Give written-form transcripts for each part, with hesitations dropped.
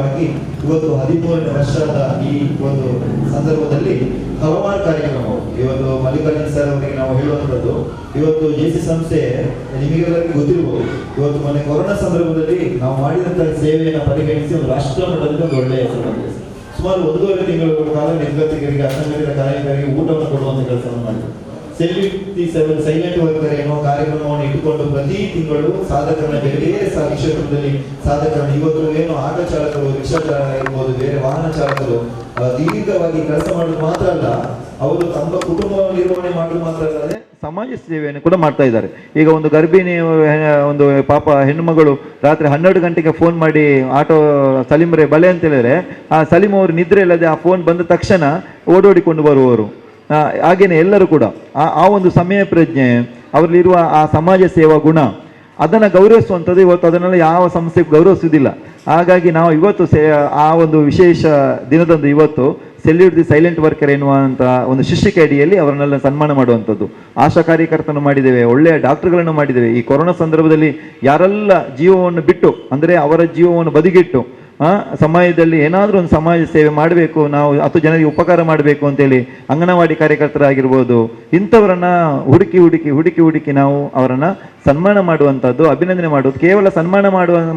ಕಾರ್ಯಕ್ರಮವಾಗಿ ಇವತ್ತು 13ನೇ ವರ್ಷದ ಈ ಒಂದು ಸಂದರ್ಭದಲ್ಲಿ ಹಲವಾರು ಕಾರ್ಯಕ್ರಮಗಳು. ಇವತ್ತು ಮಲ್ಲಿಕಾರ್ಜುನ್ ಸರ್ ಅವರಿಗೆ ನಾವು ಹೇಳುವಂಥದ್ದು, ಇವತ್ತು ಜೆಸಿ ಸಂಸ್ಥೆ ನಿಮಗೆಲ್ಲರಿಗೂ ಗೊತ್ತಿರಬಹುದು, ಇವತ್ತು ಮೊನ್ನೆ ಕೊರೋನಾ ಸಂದರ್ಭದಲ್ಲಿ ನಾವು ಮಾಡಿದಂತಹ ಸೇವೆಯನ್ನು ಪರಿಗಣಿಸಿ ಒಂದು ರಾಷ್ಟ್ರ ಮಟ್ಟದಲ್ಲಿ ಒಂದು ಒಳ್ಳೆಯ ಹೆಸರು ಬಂದಿದೆ. ಸುಮಾರು 1.5 ತಿಂಗಳ ಕಾಲ ನಿರ್ಗತಿಕರಿಗೆ, ಅಸಂಘಟಿತ ಕಾರ್ಮಿಕರಿಗೆ ಊಟವನ್ನು ಕೊಡುವಂತ ಕೆಲಸವನ್ನು ಮಾಡಿದ್ರು. ಸೈಲೆಂಟ್ ವರ್ಕರ್ ಎನ್ನುವ ಕಾರ್ಯಕ್ರಮವನ್ನು ಇಟ್ಟುಕೊಂಡು ಪ್ರತಿ ತಿಂಗಳು ಸಾಧಕರನ್ನ ಬೇರೆ ಬೇರೆ ಕ್ಷೇತ್ರದಲ್ಲಿ ಸಾಧಕರನ್ನ, ಇವತ್ತು ಏನು ಆಟೋ ಚಾಲಕರು, ರಿಕ್ಷಾ ಚಾಲಕ ಇರ್ಬೋದು, ಬೇರೆ ವಾಹನ ಚಾಲಕರು ದೀರ್ಘವಾಗಿ ಕೆಲಸ ಮಾಡೋದು ಮಾತ್ರ ಅಲ್ಲ, ಅವರು ತಮ್ಮ ಕುಟುಂಬ ನಿರ್ವಹಣೆ ಮಾಡೋದು ಮಾತ್ರ ಅಲ್ಲದೆ ಸಮಾಜ ಸೇವೆಯನ್ನು ಕೂಡ ಮಾಡ್ತಾ ಇದ್ದಾರೆ. ಈಗ ಒಂದು ಗರ್ಭಿಣಿ ಒಂದು ಪಾಪ ಹೆಣ್ಣುಮಗಳು ರಾತ್ರಿ 12 ಗಂಟೆಗೆ ಫೋನ್ ಮಾಡಿ ಆಟೋ ಸಲೀಮ್ರೆ ಬಲೆ ಅಂತ ಹೇಳಿದ್ರೆ, ಆ ಸಲೀಮ್ ಅವರು ನಿದ್ರೆ ಇಲ್ಲದೆ ಆ ಫೋನ್ ಬಂದ ತಕ್ಷಣ ಓಡೋಡಿಕೊಂಡು ಬರುವವರು. ಹಾಗೇನೆ ಎಲ್ಲರೂ ಕೂಡ ಆ ಒಂದು ಸಮಯ ಪ್ರಜ್ಞೆ, ಅವರಲ್ಲಿರುವ ಆ ಸಮಾಜ ಸೇವಾ ಗುಣ, ಅದನ್ನು ಗೌರವಿಸುವಂಥದ್ದು ಇವತ್ತು ಅದನ್ನೆಲ್ಲ ಯಾವ ಸಂಸ್ಥೆಗೂ ಗೌರವಿಸುವುದಿಲ್ಲ. ಹಾಗಾಗಿ ನಾವು ಇವತ್ತು ಆ ಒಂದು ವಿಶೇಷ ದಿನದಂದು ಇವತ್ತು ಸೆಲ್ಯೂಟ್ ದಿ ಸೈಲೆಂಟ್ ವರ್ಕರ್ ಎನ್ನುವಂಥ ಒಂದು ಶಿಷ್ಯಕೆ ಅಡಿಯಲ್ಲಿ ಅವರನ್ನೆಲ್ಲ ಸನ್ಮಾನ ಮಾಡುವಂಥದ್ದು. ಆಶಾ ಕಾರ್ಯಕರ್ತನ ಮಾಡಿದ್ದೇವೆ, ಒಳ್ಳೆಯ ಡಾಕ್ಟರ್ಗಳನ್ನು ಮಾಡಿದ್ದೇವೆ. ಈ ಕೊರೋನಾ ಸಂದರ್ಭದಲ್ಲಿ ಯಾರೆಲ್ಲ ಜೀವವನ್ನು ಬಿಟ್ಟು, ಅಂದರೆ ಅವರ ಜೀವವನ್ನು ಬದಿಗಿಟ್ಟು ಸಮಾಜದಲ್ಲಿ ಏನಾದರೂ ಒಂದು ಸಮಾಜ ಸೇವೆ ಮಾಡಬೇಕು ನಾವು, 10 ಜನರಿಗೆ ಉಪಕಾರ ಮಾಡಬೇಕು ಅಂತೇಳಿ ಅಂಗನವಾಡಿ ಕಾರ್ಯಕರ್ತರಾಗಿರ್ಬೋದು, ಇಂಥವರನ್ನ ಹುಡುಕಿ ನಾವು ಅವರನ್ನು ಸನ್ಮಾನ ಮಾಡುವಂಥದ್ದು, ಅಭಿನಂದನೆ ಮಾಡುವುದು. ಕೇವಲ ಸನ್ಮಾನ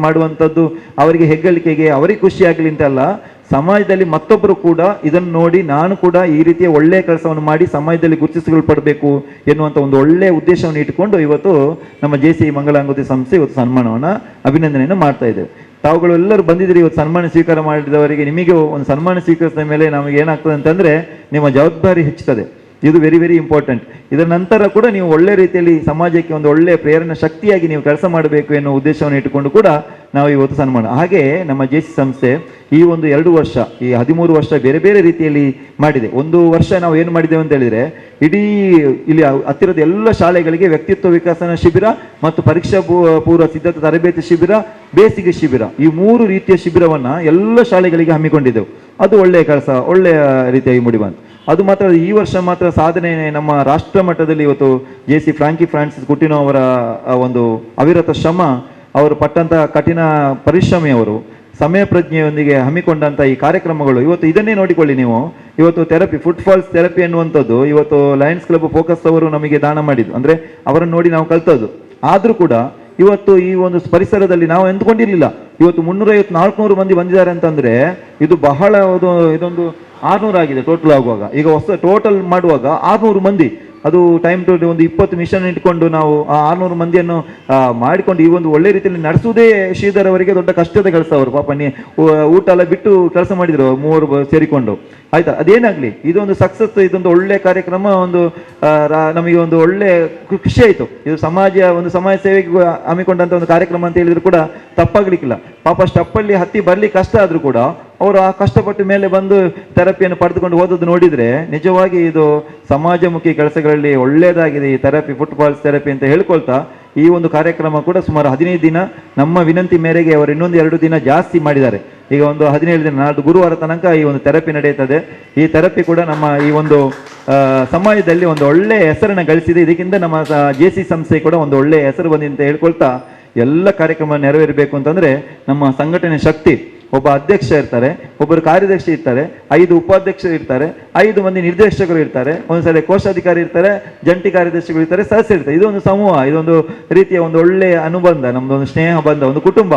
ಮಾಡುವಂಥದ್ದು ಅವರಿಗೆ ಹೆಗ್ಗಳಿಕೆಗೆ, ಅವರಿಗೆ ಖುಷಿಯಾಗಲಿ ಅಂತಲ್ಲ, ಸಮಾಜದಲ್ಲಿ ಮತ್ತೊಬ್ಬರು ಕೂಡ ಇದನ್ನು ನೋಡಿ ನಾನು ಕೂಡ ಈ ರೀತಿಯ ಒಳ್ಳೆಯ ಕೆಲಸವನ್ನು ಮಾಡಿ ಸಮಾಜದಲ್ಲಿ ಗುರುತಿಸಿಕೊಳ್ಳಬೇಕು ಎನ್ನುವಂಥ ಒಂದು ಒಳ್ಳೆಯ ಉದ್ದೇಶವನ್ನು ಇಟ್ಟುಕೊಂಡು ಇವತ್ತು ನಮ್ಮ ಜೆಸಿ ಮಂಗಳಾಂಗುತಿ ಸಂಸ್ಥೆ ಇವತ್ತು ಸನ್ಮಾನವನ್ನು, ಅಭಿನಂದನೆಯನ್ನು ಮಾಡ್ತಾ ಇದ್ದೇವೆ. ತಾವುಗಳು ಎಲ್ಲರೂ ಬಂದಿದ್ದೀರಿ ಇವತ್ತು ಸನ್ಮಾನ ಸ್ವೀಕಾರ ಮಾಡಿದವರಿಗೆ. ನಿಮಗೆ ಒಂದು ಸನ್ಮಾನ ಸ್ವೀಕರಿಸಿದ ಮೇಲೆ ನಮಗೆ ಏನಾಗ್ತದೆ ಅಂತಂದರೆ ನಿಮ್ಮ ಜವಾಬ್ದಾರಿ ಹೆಚ್ಚುತ್ತದೆ. ಇದು ವೆರಿ ವೆರಿ ಇಂಪಾರ್ಟೆಂಟ್. ಇದರ ನಂತರ ಕೂಡ ನೀವು ಒಳ್ಳೆ ರೀತಿಯಲ್ಲಿ ಸಮಾಜಕ್ಕೆ ಒಂದು ಒಳ್ಳೆಯ ಪ್ರೇರಣೆ ಶಕ್ತಿಯಾಗಿ ನೀವು ಕೆಲಸ ಮಾಡಬೇಕು ಎನ್ನುವ ಉದ್ದೇಶವನ್ನು ಇಟ್ಟುಕೊಂಡು ಕೂಡ ನಾವು ಇವತ್ತು ಸನ್ಮಾನ. ಹಾಗೆ ನಮ್ಮ ಜೆಸಿ ಸಂಸ್ಥೆ ಈ ಒಂದು 2 ವರ್ಷ, ಈ 13 ವರ್ಷ ಬೇರೆ ಬೇರೆ ರೀತಿಯಲ್ಲಿ ಮಾಡಿದೆ. ಒಂದು ವರ್ಷ ನಾವು ಏನು ಮಾಡಿದ್ದೇವೆ ಅಂತ ಹೇಳಿದರೆ, ಇಡೀ ಇಲ್ಲಿ ಹತ್ತಿರದ ಎಲ್ಲ ಶಾಲೆಗಳಿಗೆ ವ್ಯಕ್ತಿತ್ವ ವಿಕಸನ ಶಿಬಿರ ಮತ್ತು ಪರೀಕ್ಷಾ ಪೂರ್ವ ಸಿದ್ಧತಾ ತರಬೇತಿ ಶಿಬಿರ, ಬೇಸಿಗೆ ಶಿಬಿರ, ಈ 3 ರೀತಿಯ ಶಿಬಿರವನ್ನು ಎಲ್ಲ ಶಾಲೆಗಳಿಗೆ ಹಮ್ಮಿಕೊಂಡಿದ್ದೆವು. ಅದು ಒಳ್ಳೆಯ ಕೆಲಸ, ಒಳ್ಳೆಯ ರೀತಿಯಾಗಿ ಮೂಡಿಬಂತು. ಅದು ಮಾತ್ರ ಈ ವರ್ಷ ಮಾತ್ರ ಸಾಧನೆ ನಮ್ಮ ರಾಷ್ಟ್ರ ಮಟ್ಟದಲ್ಲಿ ಇವತ್ತು ಜೆಸಿ ಫ್ರಾಂಕಿ ಫ್ರಾನ್ಸಿಸ್ ಕುಟಿನೋ ಅವರ ಒಂದು ಅವಿರತ ಶ್ರಮ, ಅವರು ಪಟ್ಟಂತ ಕಠಿಣ ಪರಿಶ್ರಮಿಯವರು ಸಮಯ ಪ್ರಜ್ಞೆಯೊಂದಿಗೆ ಹಮ್ಮಿಕೊಂಡಂಥ ಈ ಕಾರ್ಯಕ್ರಮಗಳು ಇವತ್ತು ಇದನ್ನೇ ನೋಡಿಕೊಳ್ಳಿ ನೀವು. ಇವತ್ತು ಥೆರಪಿ, ಫುಟ್ಫಾಲ್ಸ್ ಥೆರಪಿ ಅನ್ನುವಂಥದ್ದು ಇವತ್ತು ಲಯನ್ಸ್ ಕ್ಲಬ್ ಫೋಕಸ್ ಅವರು ನಮಗೆ ದಾನ ಮಾಡಿದ್ದು, ಅಂದರೆ ಅವರನ್ನು ನೋಡಿ ನಾವು ಕಲ್ತದ್ದು. ಆದರೂ ಕೂಡ ಇವತ್ತು ಈ ಒಂದು ಪರಿಸರದಲ್ಲಿ ನಾವು ಎಂದುಕೊಂಡಿರಲಿಲ್ಲ, ಇವತ್ತು 350-400 ಮಂದಿ ಬಂದಿದ್ದಾರೆ ಅಂತಂದರೆ ಇದು ಬಹಳ ಇದೊಂದು 600 ಆಗಿದೆ ಟೋಟಲ್ ಆಗುವಾಗ. ಈಗ ಹೊಸ ಟೋಟಲ್ ಮಾಡುವಾಗ 600 ಮಂದಿ, ಅದು ಟೈಮ್ ಟು ಒಂದು 20 ಮಿಷನ್ ಇಟ್ಕೊಂಡು ನಾವು ಆ 600 ಮಂದಿಯನ್ನು ಮಾಡಿಕೊಂಡು ಈ ಒಂದು ಒಳ್ಳೆ ರೀತಿಯಲ್ಲಿ ನಡೆಸುವುದೇ ಶ್ರೀಧರ್ ಅವರಿಗೆ ದೊಡ್ಡ ಕಷ್ಟದ ಕೆಲಸ. ಅವರು ಪಾಪ ಊಟ ಎಲ್ಲ ಬಿಟ್ಟು ಕೆಲಸ ಮಾಡಿದ್ರು 3 ಸೇರಿಕೊಂಡು. ಆಯ್ತಾ, ಅದೇನಾಗಲಿ, ಇದೊಂದು ಸಕ್ಸಸ್, ಇದೊಂದು ಒಳ್ಳೆ ಕಾರ್ಯಕ್ರಮ, ಒಂದು ನಮಗೆ ಒಂದು ಒಳ್ಳೆ ಖುಷಿ ಆಯಿತು. ಇದು ಸಮಾಜ ಸೇವೆಗೆ ಹಮ್ಮಿಕೊಂಡಂಥ ಒಂದು ಕಾರ್ಯಕ್ರಮ ಅಂತ ಹೇಳಿದ್ರು ಕೂಡ ತಪ್ಪಾಗ್ಲಿಕ್ಕಿಲ್ಲ. ಪಾಪ ಸ್ಟಪ್ಪಲ್ಲಿ ಹತ್ತಿ ಬರ್ಲಿಕ್ಕೆ ಕಷ್ಟ ಆದರೂ ಕೂಡ ಅವರು ಆ ಕಷ್ಟಪಟ್ಟು ಮೇಲೆ ಬಂದು ಥೆರಪಿಯನ್ನು ಪಡೆದುಕೊಂಡು ಹೋದದ್ದು ನೋಡಿದರೆ ನಿಜವಾಗಿ ಇದು ಸಮಾಜಮುಖಿ ಕೆಲಸಗಳಲ್ಲಿ ಒಳ್ಳೆಯದಾಗಿದೆ ಈ ಥೆರಪಿ, ಫುಟ್ಫಾಲ್ಸ್ ಥೆರಪಿ ಅಂತ ಹೇಳ್ಕೊಳ್ತಾ ಈ ಒಂದು ಕಾರ್ಯಕ್ರಮ ಕೂಡ ಸುಮಾರು 15 ದಿನ ನಮ್ಮ ವಿನಂತಿ ಮೇರೆಗೆ ಅವರು ಇನ್ನೊಂದು 2 ದಿನ ಜಾಸ್ತಿ ಮಾಡಿದ್ದಾರೆ. ಈಗ ಒಂದು 17 ದಿನ, ನಾಡ್ದು ಗುರುವಾರ ತನಕ ಈ ಒಂದು ಥೆರಪಿ ನಡೆಯುತ್ತದೆ. ಈ ಥೆರಪಿ ಕೂಡ ನಮ್ಮ ಈ ಒಂದು ಸಮಾಜದಲ್ಲಿ ಒಂದು ಒಳ್ಳೆಯ ಹೆಸರನ್ನು ಗಳಿಸಿದೆ. ಇದಕ್ಕಿಂತ ನಮ್ಮ ಜೆಸಿ ಸಂಸ್ಥೆ ಕೂಡ ಒಂದು ಒಳ್ಳೆಯ ಹೆಸರು ಬಂದಿದೆ ಅಂತ ಹೇಳ್ಕೊಳ್ತಾ, ಎಲ್ಲ ಕಾರ್ಯಕ್ರಮ ನೆರವೇರಬೇಕು ಅಂತಂದರೆ ನಮ್ಮ ಸಂಘಟನೆ ಶಕ್ತಿ, ಒಬ್ಬ ಅಧ್ಯಕ್ಷ ಇರ್ತಾರೆ, ಒಬ್ಬರು ಕಾರ್ಯದರ್ಶಿ ಇರ್ತಾರೆ, 5 ಉಪಾಧ್ಯಕ್ಷರು ಇರ್ತಾರೆ, 5 ಮಂದಿ ನಿರ್ದೇಶಕರು ಇರ್ತಾರೆ, ಒಂದ್ಸರಿ ಕೋಶಾಧಿಕಾರಿ ಇರ್ತಾರೆ, ಜಂಟಿ ಕಾರ್ಯದರ್ಶಿಗಳು ಇರ್ತಾರೆ, ಸದಸ್ಯರು ಇರ್ತಾರೆ. ಇದೊಂದು ಸಮೂಹ, ಇದೊಂದು ರೀತಿಯ ಒಂದು ಒಳ್ಳೆಯ ಅನುಬಂಧ, ನಮ್ದು ಒಂದು ಸ್ನೇಹ ಬಂಧ, ಒಂದು ಕುಟುಂಬ.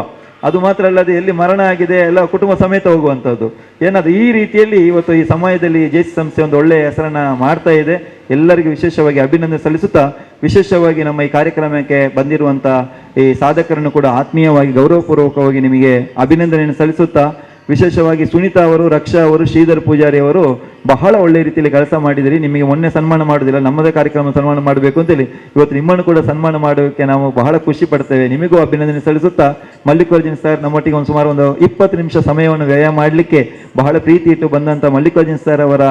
ಅದು ಮಾತ್ರ ಅಲ್ಲದೆ ಎಲ್ಲಿ ಮರಣ ಆಗಿದೆ ಎಲ್ಲ ಕುಟುಂಬ ಸಮೇತ ಹೋಗುವಂಥದ್ದು. ಏನಾದರೂ ಈ ರೀತಿಯಲ್ಲಿ ಇವತ್ತು ಈ ಸಮಯದಲ್ಲಿ ಜೆಸಿ ಸಂಸ್ಥೆ ಒಂದು ಒಳ್ಳೆಯ ಹೆಸರನ್ನು ಮಾಡ್ತಾ ಇದೆ. ಎಲ್ಲರಿಗೂ ವಿಶೇಷವಾಗಿ ಅಭಿನಂದನೆ ಸಲ್ಲಿಸುತ್ತಾ, ವಿಶೇಷವಾಗಿ ನಮ್ಮ ಈ ಕಾರ್ಯಕ್ರಮಕ್ಕೆ ಬಂದಿರುವಂಥ ಈ ಸಾಧಕರನ್ನು ಕೂಡ ಆತ್ಮೀಯವಾಗಿ ಗೌರವಪೂರ್ವಕವಾಗಿ ನಿಮಗೆ ಅಭಿನಂದನೆಯನ್ನು ಸಲ್ಲಿಸುತ್ತಾ, ವಿಶೇಷವಾಗಿ ಸುನೀತಾ ಅವರು, ರಕ್ಷಾ ಅವರು, ಶ್ರೀಧರ್ ಪೂಜಾರಿ ಅವರು ಬಹಳ ಒಳ್ಳೆ ರೀತಿಯಲ್ಲಿ ಕೆಲಸ ಮಾಡಿದಿರಿ. ನಿಮಗೆ ಮೊನ್ನೆ ಸನ್ಮಾನ ಮಾಡೋದಿಲ್ಲ, ನಮ್ಮದೇ ಕಾರ್ಯಕ್ರಮ ಸನ್ಮಾನ ಮಾಡಬೇಕು ಅಂತೇಳಿ ಇವತ್ತು ನಿಮ್ಮನ್ನು ಕೂಡ ಸನ್ಮಾನ ಮಾಡೋಕ್ಕೆ ನಾವು ಬಹಳ ಖುಷಿ ಪಡ್ತೇವೆ. ನಿಮಗೂ ಅಭಿನಂದನೆ ಸಲ್ಲಿಸುತ್ತಾ, ಮಲ್ಲಿಕಾರ್ಜುನ್ ಸರ್ ನಮ್ಮೊಟ್ಟಿಗೆ ಒಂದು ಸುಮಾರು ಒಂದು 20 ನಿಮಿಷ ಸಮಯವನ್ನು ವ್ಯಯ ಮಾಡಲಿಕ್ಕೆ ಬಹಳ ಪ್ರೀತಿ ಇಟ್ಟು ಬಂದಂಥ ಮಲ್ಲಿಕಾರ್ಜುನ್ ಸರ್ ಅವರ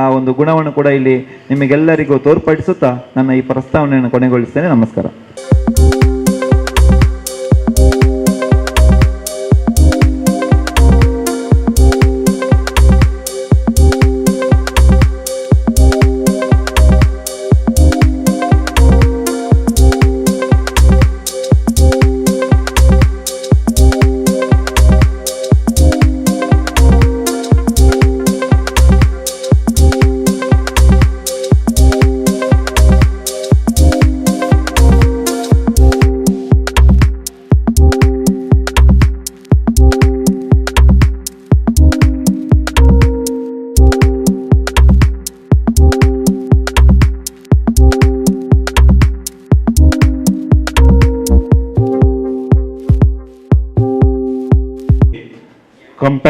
ಆ ಒಂದು ಗುಣವನ್ನು ಕೂಡ ಇಲ್ಲಿ ನಿಮಗೆಲ್ಲರಿಗೂ ತೋರ್ಪಡಿಸುತ್ತಾ ನನ್ನ ಈ ಪ್ರಸ್ತಾವನೆಯನ್ನು ಕೊನೆಗೊಳಿಸ್ತೇನೆ. ನಮಸ್ಕಾರ.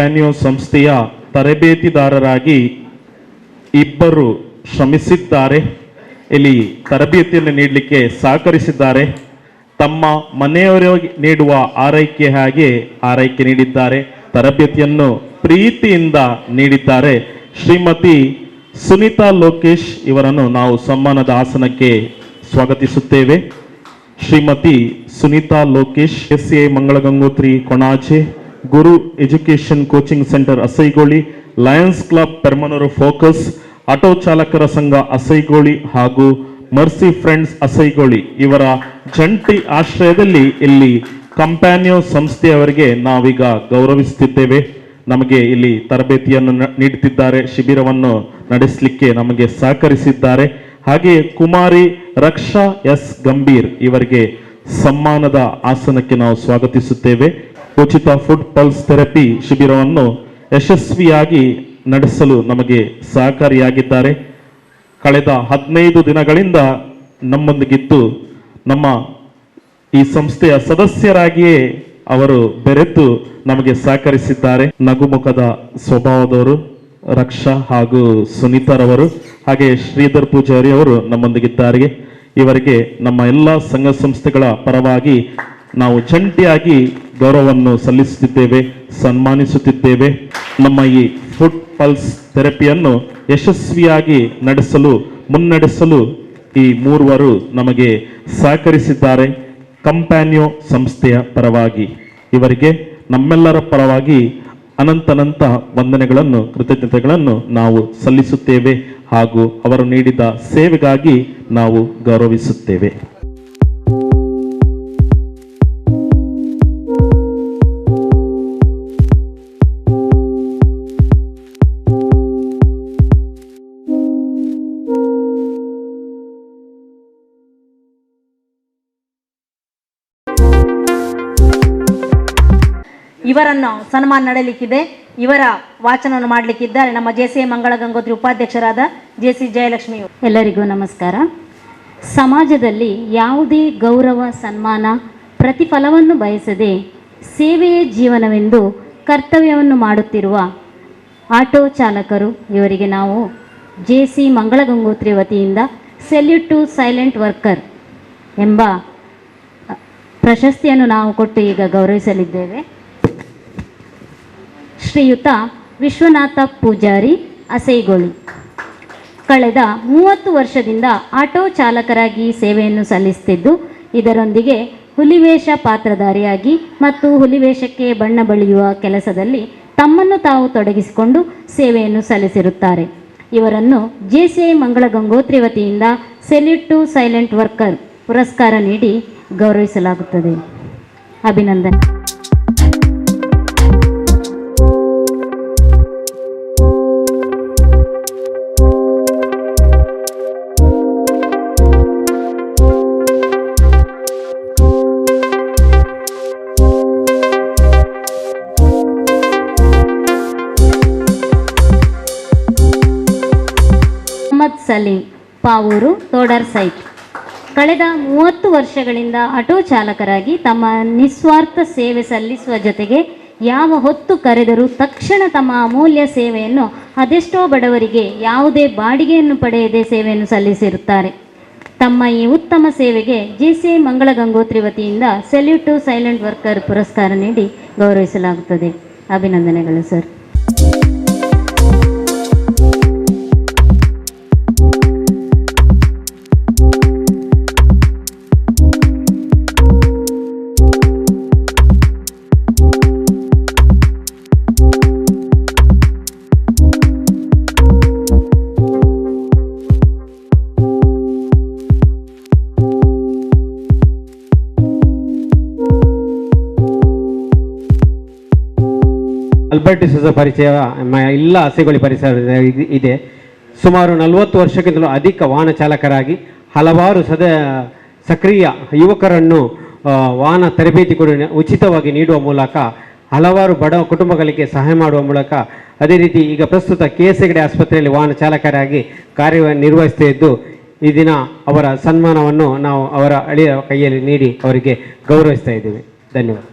ಕಂಪ್ಯಾನಿಯೋ ಸಂಸ್ಥೆಯ ತರಬೇತಿದಾರರಾಗಿ ಇಬ್ಬರು ಶ್ರಮಿಸಿದ್ದಾರೆ. ಇಲ್ಲಿ ತರಬೇತಿಯನ್ನು ನೀಡಲಿಕ್ಕೆ ಸಹಕರಿಸಿದ್ದಾರೆ. ತಮ್ಮ ಮನೆಯವರಿಗೆ ನೀಡುವ ಆರೈಕೆ ಹಾಗೆ ಆರೈಕೆ ನೀಡಿದ್ದಾರೆ. ತರಬೇತಿಯನ್ನು ಪ್ರೀತಿಯಿಂದ ನೀಡಿದ್ದಾರೆ. ಶ್ರೀಮತಿ ಸುನೀತಾ ಲೋಕೇಶ್ ಇವರನ್ನು ನಾವು ಸನ್ಮಾನದ ಆಸನಕ್ಕೆ ಸ್ವಾಗತಿಸುತ್ತೇವೆ. Shrimati Sunita Lokesh, SCI Mangalagangotri Konaje, Guru education coaching centre Asaigoli, lions club Permanur focus, auto ಚಾಲಕರ ಸಂಘ ಅಸೈಗೋಳಿ ಹಾಗೂ ಮರ್ಸಿ ಫ್ರೆಂಡ್ಸ್ ಅಸೈಗೋಳಿ ಇವರ ಜಂಟಿ ಆಶ್ರಯದಲ್ಲಿ ಇಲ್ಲಿ ಕಂಪ್ಯಾನಿಯೋ ಸಂಸ್ಥೆಯವರಿಗೆ ನಾವೀಗ ಗೌರವಿಸುತ್ತಿದ್ದೇವೆ. ನಮಗೆ ಇಲ್ಲಿ ತರಬೇತಿಯನ್ನು ನೀಡುತ್ತಿದ್ದಾರೆ, ಶಿಬಿರವನ್ನು ನಡೆಸಲಿಕ್ಕೆ ನಮಗೆ ಸಹಕರಿಸಿದ್ದಾರೆ. ಹಾಗೆ ಕುಮಾರಿ ರಕ್ಷಾ S ಗಂಭೀರ್ ಇವರಿಗೆ ಸನ್ಮಾನದ ಆಸನಕ್ಕೆ ನಾವು ಸ್ವಾಗತಿಸುತ್ತೇವೆ. ಉಚಿತ ಫುಡ್ ಪಲ್ಸ್ ಥೆರಪಿ ಶಿಬಿರವನ್ನು ಯಶಸ್ವಿಯಾಗಿ ನಡೆಸಲು ನಮಗೆ ಸಹಕಾರಿಯಾಗಿದ್ದಾರೆ. ಕಳೆದ 15 ದಿನಗಳಿಂದ ನಮ್ಮೊಂದಿಗಿದ್ದು ನಮ್ಮ ಈ ಸಂಸ್ಥೆಯ ಸದಸ್ಯರಾಗಿಯೇ ಅವರು ಬೆರೆತು ನಮಗೆ ಸಹಕರಿಸಿದ್ದಾರೆ. ನಗುಮುಖದ ಸ್ವಭಾವದವರು ರಕ್ಷಾ ಹಾಗೂ ಸುನೀತಾರವರು, ಹಾಗೆ ಶ್ರೀಧರ್ ಪೂಜಾರಿ ಅವರು ನಮ್ಮೊಂದಿಗಿದ್ದಾರೆ. ಇವರಿಗೆ ನಮ್ಮ ಎಲ್ಲ ಸಂಘ ಸಂಸ್ಥೆಗಳ ಪರವಾಗಿ ನಾವು ಜಂಟಿಯಾಗಿ ಗೌರವವನ್ನು ಸಲ್ಲಿಸುತ್ತಿದ್ದೇವೆ, ಸನ್ಮಾನಿಸುತ್ತಿದ್ದೇವೆ. ನಮ್ಮ ಈ ಫುಡ್ ಪಲ್ಸ್ ಥೆರಪಿಯನ್ನು ಯಶಸ್ವಿಯಾಗಿ ಮುನ್ನಡೆಸಲು ಈ ಮೂರುವರು ನಮಗೆ ಸಹಕರಿಸಿದ್ದಾರೆ. ಕಂಪ್ಯಾನಿಯೋ ಸಂಸ್ಥೆಯ ಪರವಾಗಿ ಇವರಿಗೆ ನಮ್ಮೆಲ್ಲರ ಪರವಾಗಿ ಅನಂತ ವಂದನೆಗಳನ್ನು, ಕೃತಜ್ಞತೆಗಳನ್ನು ನಾವು ಸಲ್ಲಿಸುತ್ತೇವೆ ಹಾಗೂ ಅವರು ನೀಡಿದ ಸೇವೆಗಾಗಿ ನಾವು ಗೌರವಿಸುತ್ತೇವೆ. ಇವರನ್ನು ಸನ್ಮಾನ ನಡೆಯಲಿಕ್ಕಿದೆ. ಇವರ ವಾಚನವನ್ನು ಮಾಡಲಿಕ್ಕಿದ್ದಾರೆ ನಮ್ಮ JCI ಮಂಗಳಗಂಗೋತ್ರಿ ಉಪಾಧ್ಯಕ್ಷರಾದ JC ಜಯಲಕ್ಷ್ಮಿ. ಎಲ್ಲರಿಗೂ ನಮಸ್ಕಾರ. ಸಮಾಜದಲ್ಲಿ ಯಾವುದೇ ಗೌರವ, ಸನ್ಮಾನ, ಪ್ರತಿಫಲವನ್ನು ಬಯಸದೆ ಸೇವೆಯೇ ಜೀವನವೆಂದು ಕರ್ತವ್ಯವನ್ನು ಮಾಡುತ್ತಿರುವ ಆಟೋ ಚಾಲಕರು ಇವರಿಗೆ ನಾವು JC ಮಂಗಳಗಂಗೋತ್ರಿ ವತಿಯಿಂದ ಸೆಲ್ಯೂಟ್ ಟು ಸೈಲೆಂಟ್ ವರ್ಕರ್ ಎಂಬ ಪ್ರಶಸ್ತಿಯನ್ನು ನಾವು ಕೊಟ್ಟು ಈಗ ಗೌರವಿಸಲಿದ್ದೇವೆ. ಶ್ರೀಯುತ ವಿಶ್ವನಾಥ ಪೂಜಾರಿ ಅಸೈಗೋಳಿ ಕಳೆದ 30 ವರ್ಷದಿಂದ ಆಟೋ ಚಾಲಕರಾಗಿ ಸೇವೆಯನ್ನು ಸಲ್ಲಿಸುತ್ತಿದ್ದು, ಇದರೊಂದಿಗೆ ಹುಲಿವೇಷ ಪಾತ್ರಧಾರಿಯಾಗಿ ಮತ್ತು ಹುಲಿವೇಷಕ್ಕೆ ಬಣ್ಣ ಬಳಿಯುವ ಕೆಲಸದಲ್ಲಿ ತಮ್ಮನ್ನು ತಾವು ತೊಡಗಿಸಿಕೊಂಡು ಸೇವೆಯನ್ನು ಸಲ್ಲಿಸಿರುತ್ತಾರೆ. ಇವರನ್ನು JCI ಮಂಗಳಗಂಗೋತ್ರಿ ವತಿಯಿಂದ ಸೆಲ್ಯೂಟ್ ಟು ಸೈಲೆಂಟ್ ವರ್ಕರ್ ಪುರಸ್ಕಾರ ನೀಡಿ ಗೌರವಿಸಲಾಗುತ್ತದೆ. ಅಭಿನಂದನೆ. ಸಲೀಂ, ಪಾವೂರು, ತೋಡರ್ ಸೈಟ್. ಕಳೆದ 30 ವರ್ಷಗಳಿಂದ ಆಟೋ ಚಾಲಕರಾಗಿ ತಮ್ಮ ನಿಸ್ವಾರ್ಥ ಸೇವೆ ಸಲ್ಲಿಸುವ ಜೊತೆಗೆ ಯಾವ ಹೊತ್ತು ಕರೆದರೂ ತಕ್ಷಣ ತಮ್ಮ ಅಮೂಲ್ಯ ಸೇವೆಯನ್ನು ಅದೆಷ್ಟೋ ಬಡವರಿಗೆ ಯಾವುದೇ ಬಾಡಿಗೆಯನ್ನು ಪಡೆಯದೆ ಸೇವೆಯನ್ನು ಸಲ್ಲಿಸಿರುತ್ತಾರೆ. ತಮ್ಮ ಈ ಉತ್ತಮ ಸೇವೆಗೆ JCI ಮಂಗಳಗಂಗೋತ್ರಿ ವತಿಯಿಂದ ಸೆಲ್ಯೂಟ್ ಟು ಸೈಲೆಂಟ್ ವರ್ಕರ್ ಪುರಸ್ಕಾರ ನೀಡಿ ಗೌರವಿಸಲಾಗುತ್ತದೆ. ಅಭಿನಂದನೆಗಳು ಸರ್. ಆಲ್ಬರ್ಟ್ ಡಿಸೋಜ ಪರಿಚಯ ಎಲ್ಲ ಅಸೈಗೋಳಿ ಪರಿಸರ ಇದೆ. ಸುಮಾರು 40 ವರ್ಷಕ್ಕಿಂತಲೂ ಅಧಿಕ ವಾಹನ ಚಾಲಕರಾಗಿ ಹಲವಾರು ಸಕ್ರಿಯ ಯುವಕರನ್ನು ವಾಹನ ತರಬೇತಿ ಕೂಡ ಉಚಿತವಾಗಿ ನೀಡುವ ಮೂಲಕ ಹಲವಾರು ಬಡ ಕುಟುಂಬಗಳಿಗೆ ಸಹಾಯ ಮಾಡುವ ಮೂಲಕ, ಅದೇ ರೀತಿ ಈಗ ಪ್ರಸ್ತುತ KS ಹೆಗಡೆ ಆಸ್ಪತ್ರೆಯಲ್ಲಿ ವಾಹನ ಚಾಲಕರಾಗಿ ಕಾರ್ಯನಿರ್ವಹಿಸ್ತಾ ಇದ್ದು, ಈ ದಿನ ಅವರ ಸನ್ಮಾನವನ್ನು ನಾವು ಅವರ ಅಳಿಯ ಕೈಯಲ್ಲಿ ನೀಡಿ ಅವರಿಗೆ ಗೌರವಿಸ್ತಾ ಇದ್ದೇವೆ. ಧನ್ಯವಾದ.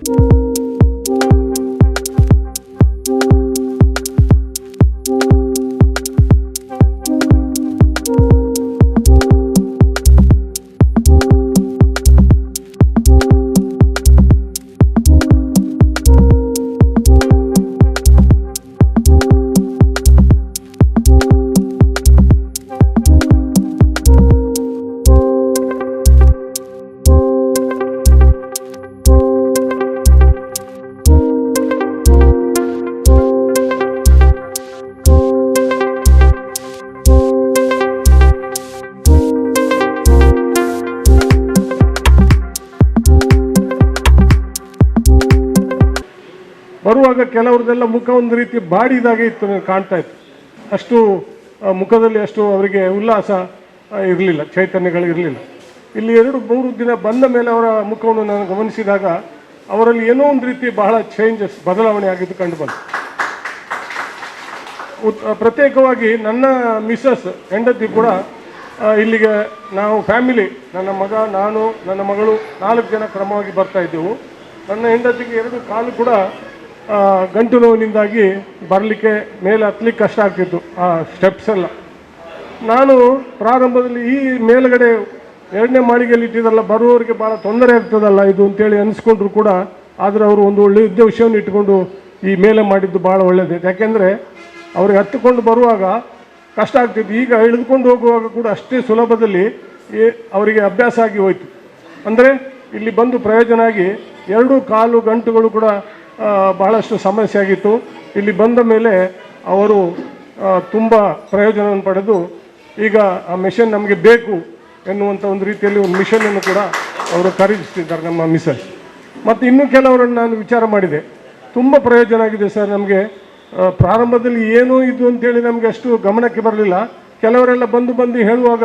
ನೋಡುವಾಗ ಕೆಲವ್ರದ್ದೆಲ್ಲ ಮುಖ ಒಂದು ರೀತಿ ಬಾಡಿದಾಗೆ ಇತ್ತು, ನನಗೆ ಕಾಣ್ತಾ ಇತ್ತು. ಅಷ್ಟು ಮುಖದಲ್ಲಿ ಅಷ್ಟು ಅವರಿಗೆ ಉಲ್ಲಾಸ ಇರಲಿಲ್ಲ, ಚೈತನ್ಯಗಳಿರಲಿಲ್ಲ. ಇಲ್ಲಿ 2-3 ದಿನ ಬಂದ ಮೇಲೆ ಅವರ ಮುಖವನ್ನು ನಾನು ಗಮನಿಸಿದಾಗ ಅವರಲ್ಲಿ ಏನೋ ಒಂದು ರೀತಿ ಬಹಳ ಚೇಂಜಸ್, ಬದಲಾವಣೆ ಆಗಿದ್ದು ಕಂಡು ಬಂತು. ಪ್ರತ್ಯೇಕವಾಗಿ ನನ್ನ ಮಿಸ್ಸಸ್ ಹೆಂಡತಿ ಕೂಡ ಇಲ್ಲಿಗೆ ನಾವು ಫ್ಯಾಮಿಲಿ, ನನ್ನ ಮಗ, ನಾನು, ನನ್ನ ಮಗಳು 4 ಜನ ಕ್ರಮವಾಗಿ ಬರ್ತಾ ಇದ್ದೆವು. ನನ್ನ ಹೆಂಡತಿಗೆ 2 ಕಾಲು ಕೂಡ ಗಂಟು ನೋವಿನಿಂದಾಗಿ ಬರಲಿಕ್ಕೆ ಮೇಲೆ ಹತ್ತಲಿಕ್ಕೆ ಕಷ್ಟ ಆಗ್ತಿತ್ತು, ಆ ಸ್ಟೆಪ್ಸ್ ಎಲ್ಲ. ನಾನು ಪ್ರಾರಂಭದಲ್ಲಿ ಈ ಮೇಲುಗಡೆ 2ನೇ ಮಾಳಿಗೆಯಲ್ಲಿ ಇಟ್ಟಿದ್ದಲ್ಲ, ಬರುವವರಿಗೆ ಭಾಳ ತೊಂದರೆ ಆಗ್ತದಲ್ಲ ಇದು ಅಂತೇಳಿ ಅನಿಸ್ಕೊಂಡ್ರು ಕೂಡ, ಆದರೆ ಅವರು ಒಂದು ಒಳ್ಳೆಯ ಉದ್ದೇಶವನ್ನು ಇಟ್ಟುಕೊಂಡು ಈ ಮೇಲೆ ಮಾಡಿದ್ದು ಭಾಳ ಒಳ್ಳೆಯದು. ಯಾಕೆಂದರೆ ಅವ್ರಿಗೆ ಹತ್ತುಕೊಂಡು ಬರುವಾಗ ಕಷ್ಟ ಆಗ್ತಿತ್ತು, ಈಗ ಇಳಿದುಕೊಂಡು ಹೋಗುವಾಗ ಕೂಡ ಅಷ್ಟೇ ಸುಲಭದಲ್ಲಿ ಅವರಿಗೆ ಅಭ್ಯಾಸ ಆಗಿ ಹೋಯಿತು. ಅಂದರೆ ಇಲ್ಲಿ ಬಂದು ಪ್ರಯೋಜನ ಆಗಿ 2 ಕಾಲು ಗಂಟುಗಳು ಕೂಡ ಬಹಳಷ್ಟು ಸಮಸ್ಯೆ ಆಗಿತ್ತು. ಇಲ್ಲಿ ಬಂದ ಮೇಲೆ ಅವರು ತುಂಬ ಪ್ರಯೋಜನವನ್ನು ಪಡೆದು ಈಗ ಆ ಮಿಷನ್ ನಮಗೆ ಬೇಕು ಎನ್ನುವಂಥ ಒಂದು ರೀತಿಯಲ್ಲಿ ಒಂದು ಮಿಷನನ್ನು ಕೂಡ ಅವರು ಖರೀದಿಸ್ತಿದ್ದಾರೆ ನಮ್ಮ ಮಿಸಸ್. ಮತ್ತು ಇನ್ನೂ ಕೆಲವರನ್ನು ನಾನು ವಿಚಾರ ಮಾಡಿದೆ, ತುಂಬ ಪ್ರಯೋಜನ ಆಗಿದೆ ಸರ್ ನಮಗೆ. ಪ್ರಾರಂಭದಲ್ಲಿ ಏನೋ ಇದು ಅಂತೇಳಿ ನಮಗೆ ಅಷ್ಟು ಗಮನಕ್ಕೆ ಬರಲಿಲ್ಲ. ಕೆಲವರೆಲ್ಲ ಬಂದು ಹೇಳುವಾಗ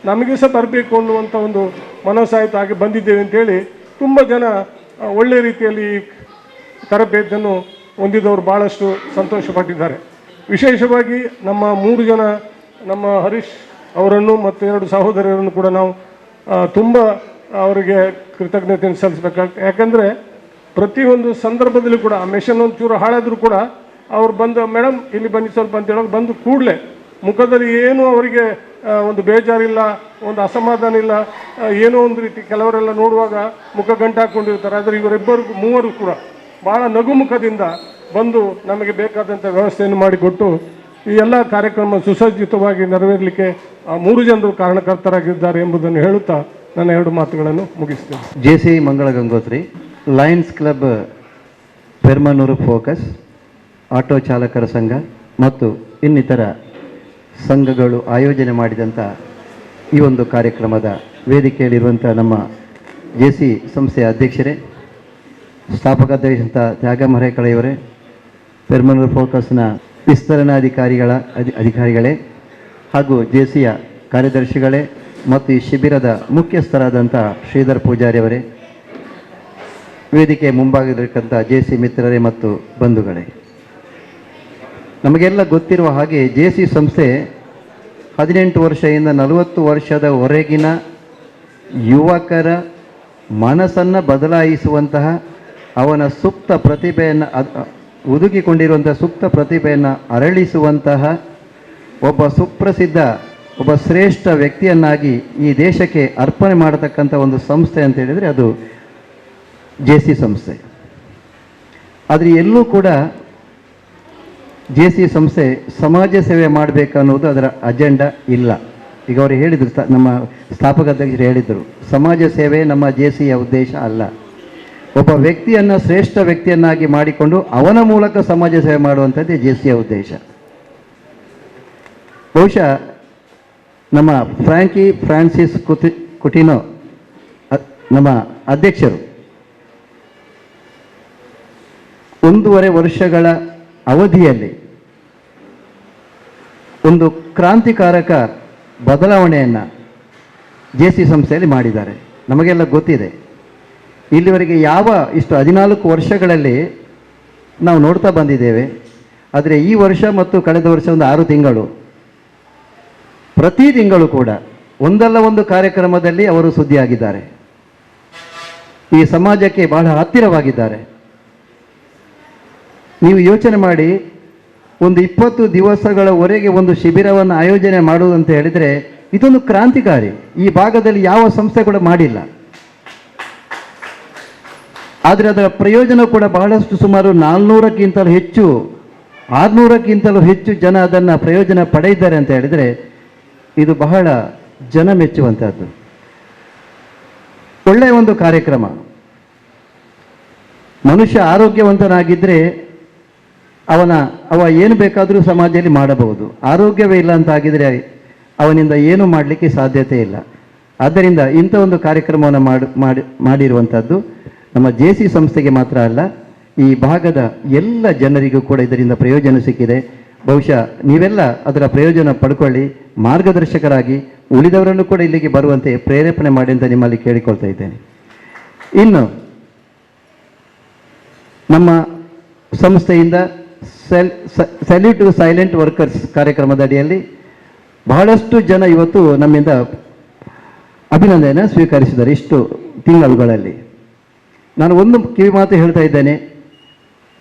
ನಮಗೆ ಸಹ ಬರಬೇಕು ಅನ್ನುವಂಥ ಒಂದು ಮನಸ್ಸಾಯಿತು, ಹಾಗೆ ಬಂದಿದ್ದೇವೆ ಅಂತೇಳಿ ತುಂಬ ಜನ ಒಳ್ಳೆಯ ರೀತಿಯಲ್ಲಿ ತರಬೇತಿಯನ್ನು ಹೊಂದಿದವರು ಭಾಳಷ್ಟು ಸಂತೋಷಪಟ್ಟಿದ್ದಾರೆ. ವಿಶೇಷವಾಗಿ ನಮ್ಮ 3 ಜನ, ನಮ್ಮ ಹರೀಶ್ ಅವರನ್ನು ಮತ್ತು 2 ಸಹೋದರರನ್ನು ಕೂಡ ನಾವು ತುಂಬ ಅವರಿಗೆ ಕೃತಜ್ಞತೆಯನ್ನು ಸಲ್ಲಿಸಬೇಕಾಗ್ತದೆ. ಯಾಕಂದರೆ ಪ್ರತಿಯೊಂದು ಸಂದರ್ಭದಲ್ಲೂ ಕೂಡ ಆ ಮೆಷನ್ ಒಂಚೂರು ಹಾಳಾದರೂ ಕೂಡ ಅವ್ರು ಬಂದು ಮೇಡಮ್ ಇಲ್ಲಿ ಬನ್ನಿ ಸ್ವಲ್ಪ ಅಂತ ಹೇಳೋದು, ಬಂದು ಕೂಡಲೇ ಮುಖದಲ್ಲಿ ಏನೂ ಅವರಿಗೆ ಒಂದು ಬೇಜಾರಿಲ್ಲ, ಒಂದು ಅಸಮಾಧಾನ ಇಲ್ಲ, ಏನೋ ಒಂದು ರೀತಿ ಕೆಲವರೆಲ್ಲ ನೋಡುವಾಗ ಮುಖ ಗಂಟು ಹಾಕ್ಕೊಂಡಿರ್ತಾರೆ. ಆದರೆ ಇವರಿಬ್ಬರು 3 ಕೂಡ ಭಾಳ ನಗುಮುಖದಿಂದ ಬಂದು ನಮಗೆ ಬೇಕಾದಂಥ ವ್ಯವಸ್ಥೆಯನ್ನು ಮಾಡಿಕೊಟ್ಟು ಈ ಎಲ್ಲ ಕಾರ್ಯಕ್ರಮ ಸುಸಜ್ಜಿತವಾಗಿ ನೆರವೇರಲಿಕ್ಕೆ ಆ 3 ಜನರು ಕಾರಣಕರ್ತರಾಗಿದ್ದಾರೆ ಎಂಬುದನ್ನು ಹೇಳುತ್ತಾ ನನ್ನ 2 ಮಾತುಗಳನ್ನು ಮುಗಿಸ್ತೇನೆ. JC Mangala Gangotri, lions club Permanur focus, auto ಚಾಲಕರ ಸಂಘ ಮತ್ತು ಇನ್ನಿತರ ಸಂಘಗಳು ಆಯೋಜನೆ ಮಾಡಿದಂಥ ಈ ಒಂದು ಕಾರ್ಯಕ್ರಮದ ವೇದಿಕೆಯಲ್ಲಿರುವಂಥ ನಮ್ಮ JC ಸಂಸ್ಥೆಯ ಅಧ್ಯಕ್ಷರೇ, ಸ್ಥಾಪಕ ಅಧ್ಯಕ್ಷ ತ್ಯಾಗಮರೇಕಳೆಯವರೇ, ಪೆರ್ಮನೂರು ಫೋಕಸ್ನ ವಿಸ್ತರಣಾಧಿಕಾರಿಗಳೇ ಹಾಗೂ JCಯ ಕಾರ್ಯದರ್ಶಿಗಳೇ ಮತ್ತು ಈ ಶಿಬಿರದ ಮುಖ್ಯಸ್ಥರಾದಂಥ ಶ್ರೀಧರ್ ಪೂಜಾರಿ ಅವರೇ, ವೇದಿಕೆ ಮುಂಭಾಗದಲ್ಲಿರ್ತಕ್ಕಂಥ JC ಮಿತ್ರರೇ ಮತ್ತು ಬಂಧುಗಳೇ, ನಮಗೆಲ್ಲ ಗೊತ್ತಿರುವ ಹಾಗೆ JC ಸಂಸ್ಥೆ 18 ವರ್ಷದಿಂದ 40 ವರ್ಷದವರೆಗಿನ ಯುವಕರ ಮನಸ್ಸನ್ನು ಬದಲಾಯಿಸುವಂತಹ, ಅವನ ಸುಪ್ತ ಪ್ರತಿಭೆಯನ್ನು ಹುದುಗಿಕೊಂಡಿರುವಂಥ ಸುಪ್ತ ಪ್ರತಿಭೆಯನ್ನು ಅರಳಿಸುವಂತಹ ಒಬ್ಬ ಸುಪ್ರಸಿದ್ಧ, ಒಬ್ಬ ಶ್ರೇಷ್ಠ ವ್ಯಕ್ತಿಯನ್ನಾಗಿ ಈ ದೇಶಕ್ಕೆ ಅರ್ಪಣೆ ಮಾಡತಕ್ಕಂಥ ಒಂದು ಸಂಸ್ಥೆ ಅಂತ ಹೇಳಿದರೆ ಅದು JC ಸಂಸ್ಥೆ. ಆದರೆ ಎಲ್ಲೂ ಕೂಡ JC ಸಂಸ್ಥೆ ಸಮಾಜ ಸೇವೆ ಮಾಡಬೇಕನ್ನೋದು ಅದರ ಅಜೆಂಡಾ ಇಲ್ಲ. ಈಗ ಅವರು ಹೇಳಿದರು, ನಮ್ಮ ಸ್ಥಾಪಕ ಅಧ್ಯಕ್ಷರು ಹೇಳಿದರು, ಸಮಾಜ ಸೇವೆ ನಮ್ಮ JCಯ ಉದ್ದೇಶ ಅಲ್ಲ. ಒಬ್ಬ ವ್ಯಕ್ತಿಯನ್ನು ಶ್ರೇಷ್ಠ ವ್ಯಕ್ತಿಯನ್ನಾಗಿ ಮಾಡಿಕೊಂಡು ಅವನ ಮೂಲಕ ಸಮಾಜ ಸೇವೆ ಮಾಡುವಂಥದ್ದೇ JCಯ ಉದ್ದೇಶ. ಬಹುಶಃ ನಮ್ಮ ಫ್ರಾನ್ಸಿಸ್ ಕುಟಿನೋ ನಮ್ಮ ಅಧ್ಯಕ್ಷರು 1.5 ವರ್ಷಗಳ ಅವಧಿಯಲ್ಲಿ ಒಂದು ಕ್ರಾಂತಿಕಾರಕ ಬದಲಾವಣೆಯನ್ನು JC ಸಂಸ್ಥೆಯಲ್ಲಿ ಮಾಡಿದ್ದಾರೆ. ನಮಗೆಲ್ಲ ಗೊತ್ತಿದೆ. ಇಲ್ಲಿವರೆಗೆ ಇಷ್ಟು 14 ವರ್ಷಗಳಲ್ಲಿ ನಾವು ನೋಡ್ತಾ ಬಂದಿದ್ದೇವೆ. ಆದರೆ ಈ ವರ್ಷ ಮತ್ತು ಕಳೆದ ವರ್ಷ ಒಂದು 6 ತಿಂಗಳು, ಪ್ರತಿ ತಿಂಗಳು ಕೂಡ ಒಂದಲ್ಲ ಒಂದು ಕಾರ್ಯಕ್ರಮದಲ್ಲಿ ಅವರು ಸುದ್ದಿಯಾಗಿದ್ದಾರೆ. ಈ ಸಮಾಜಕ್ಕೆ ಬಹಳ ಹತ್ತಿರವಾಗಿದ್ದಾರೆ. ನೀವು ಯೋಚನೆ ಮಾಡಿ, ಒಂದು 20 ದಿವಸಗಳವರೆಗೆ ಒಂದು ಶಿಬಿರವನ್ನು ಆಯೋಜನೆ ಮಾಡುವುದಂತ ಹೇಳಿದರೆ ಇದೊಂದು ಕ್ರಾಂತಿಕಾರಿ. ಈ ಭಾಗದಲ್ಲಿ ಯಾವ ಸಂಸ್ಥೆ ಕೂಡ ಮಾಡಿಲ್ಲ. ಆದರೆ ಅದರ ಪ್ರಯೋಜನ ಕೂಡ ಬಹಳಷ್ಟು, ಸುಮಾರು 400ಕ್ಕಿಂತಲೂ ಹೆಚ್ಚು, 600ಕ್ಕಿಂತಲೂ ಹೆಚ್ಚು ಜನ ಅದನ್ನು ಪ್ರಯೋಜನ ಪಡೆದಿದ್ದಾರೆ ಅಂತ ಹೇಳಿದರೆ ಇದು ಬಹಳ ಜನ ಮೆಚ್ಚುವಂಥದ್ದು. ಒಳ್ಳೆಯ ಒಂದು ಕಾರ್ಯಕ್ರಮ. ಮನುಷ್ಯ ಆರೋಗ್ಯವಂತನಾಗಿದ್ದರೆ ಅವ ಏನು ಬೇಕಾದರೂ ಸಮಾಜದಲ್ಲಿ ಮಾಡಬಹುದು. ಆರೋಗ್ಯವೇ ಇಲ್ಲ ಅಂತ ಆಗಿದರೆ ಅವನಿಂದ ಏನು ಮಾಡಲಿಕ್ಕೆ ಸಾಧ್ಯತೆ ಇಲ್ಲ. ಆದ್ದರಿಂದ ಇಂಥ ಒಂದು ಕಾರ್ಯಕ್ರಮವನ್ನು ಮಾಡಿರುವಂಥದ್ದು ನಮ್ಮ JC ಸಂಸ್ಥೆಗೆ ಮಾತ್ರ ಅಲ್ಲ, ಈ ಭಾಗದ ಎಲ್ಲ ಜನರಿಗೂ ಕೂಡ ಇದರಿಂದ ಪ್ರಯೋಜನ ಸಿಕ್ಕಿದೆ. ಬಹುಶಃ ನೀವೆಲ್ಲ ಅದರ ಪ್ರಯೋಜನ ಪಡ್ಕೊಳ್ಳಿ, ಮಾರ್ಗದರ್ಶಕರಾಗಿ ಉಳಿದವರನ್ನು ಕೂಡ ಇಲ್ಲಿಗೆ ಬರುವಂತೆ ಪ್ರೇರೇಪಣೆ ಮಾಡಿ ಅಂತ ನಿಮ್ಮಲ್ಲಿ ಕೇಳಿಕೊಳ್ತಾ ಇದ್ದೇನೆ. ಇನ್ನು ನಮ್ಮ ಸಂಸ್ಥೆಯಿಂದ ಸಲ್ಯೂಟ್ ಟು ಸೈಲೆಂಟ್ ವರ್ಕರ್ಸ್ ಕಾರ್ಯಕ್ರಮದ ಅಡಿಯಲ್ಲಿ ಬಹಳಷ್ಟು ಜನ ಇವತ್ತು ನಮ್ಮಿಂದ ಅಭಿನಂದನೆ ಸ್ವೀಕರಿಸಿದ್ದಾರೆ ಇಷ್ಟು ತಿಂಗಳುಗಳಲ್ಲಿ. ನಾನು ಒಂದು ಕಿವಿ ಮಾತು ಹೇಳ್ತಾ ಇದ್ದೇನೆ,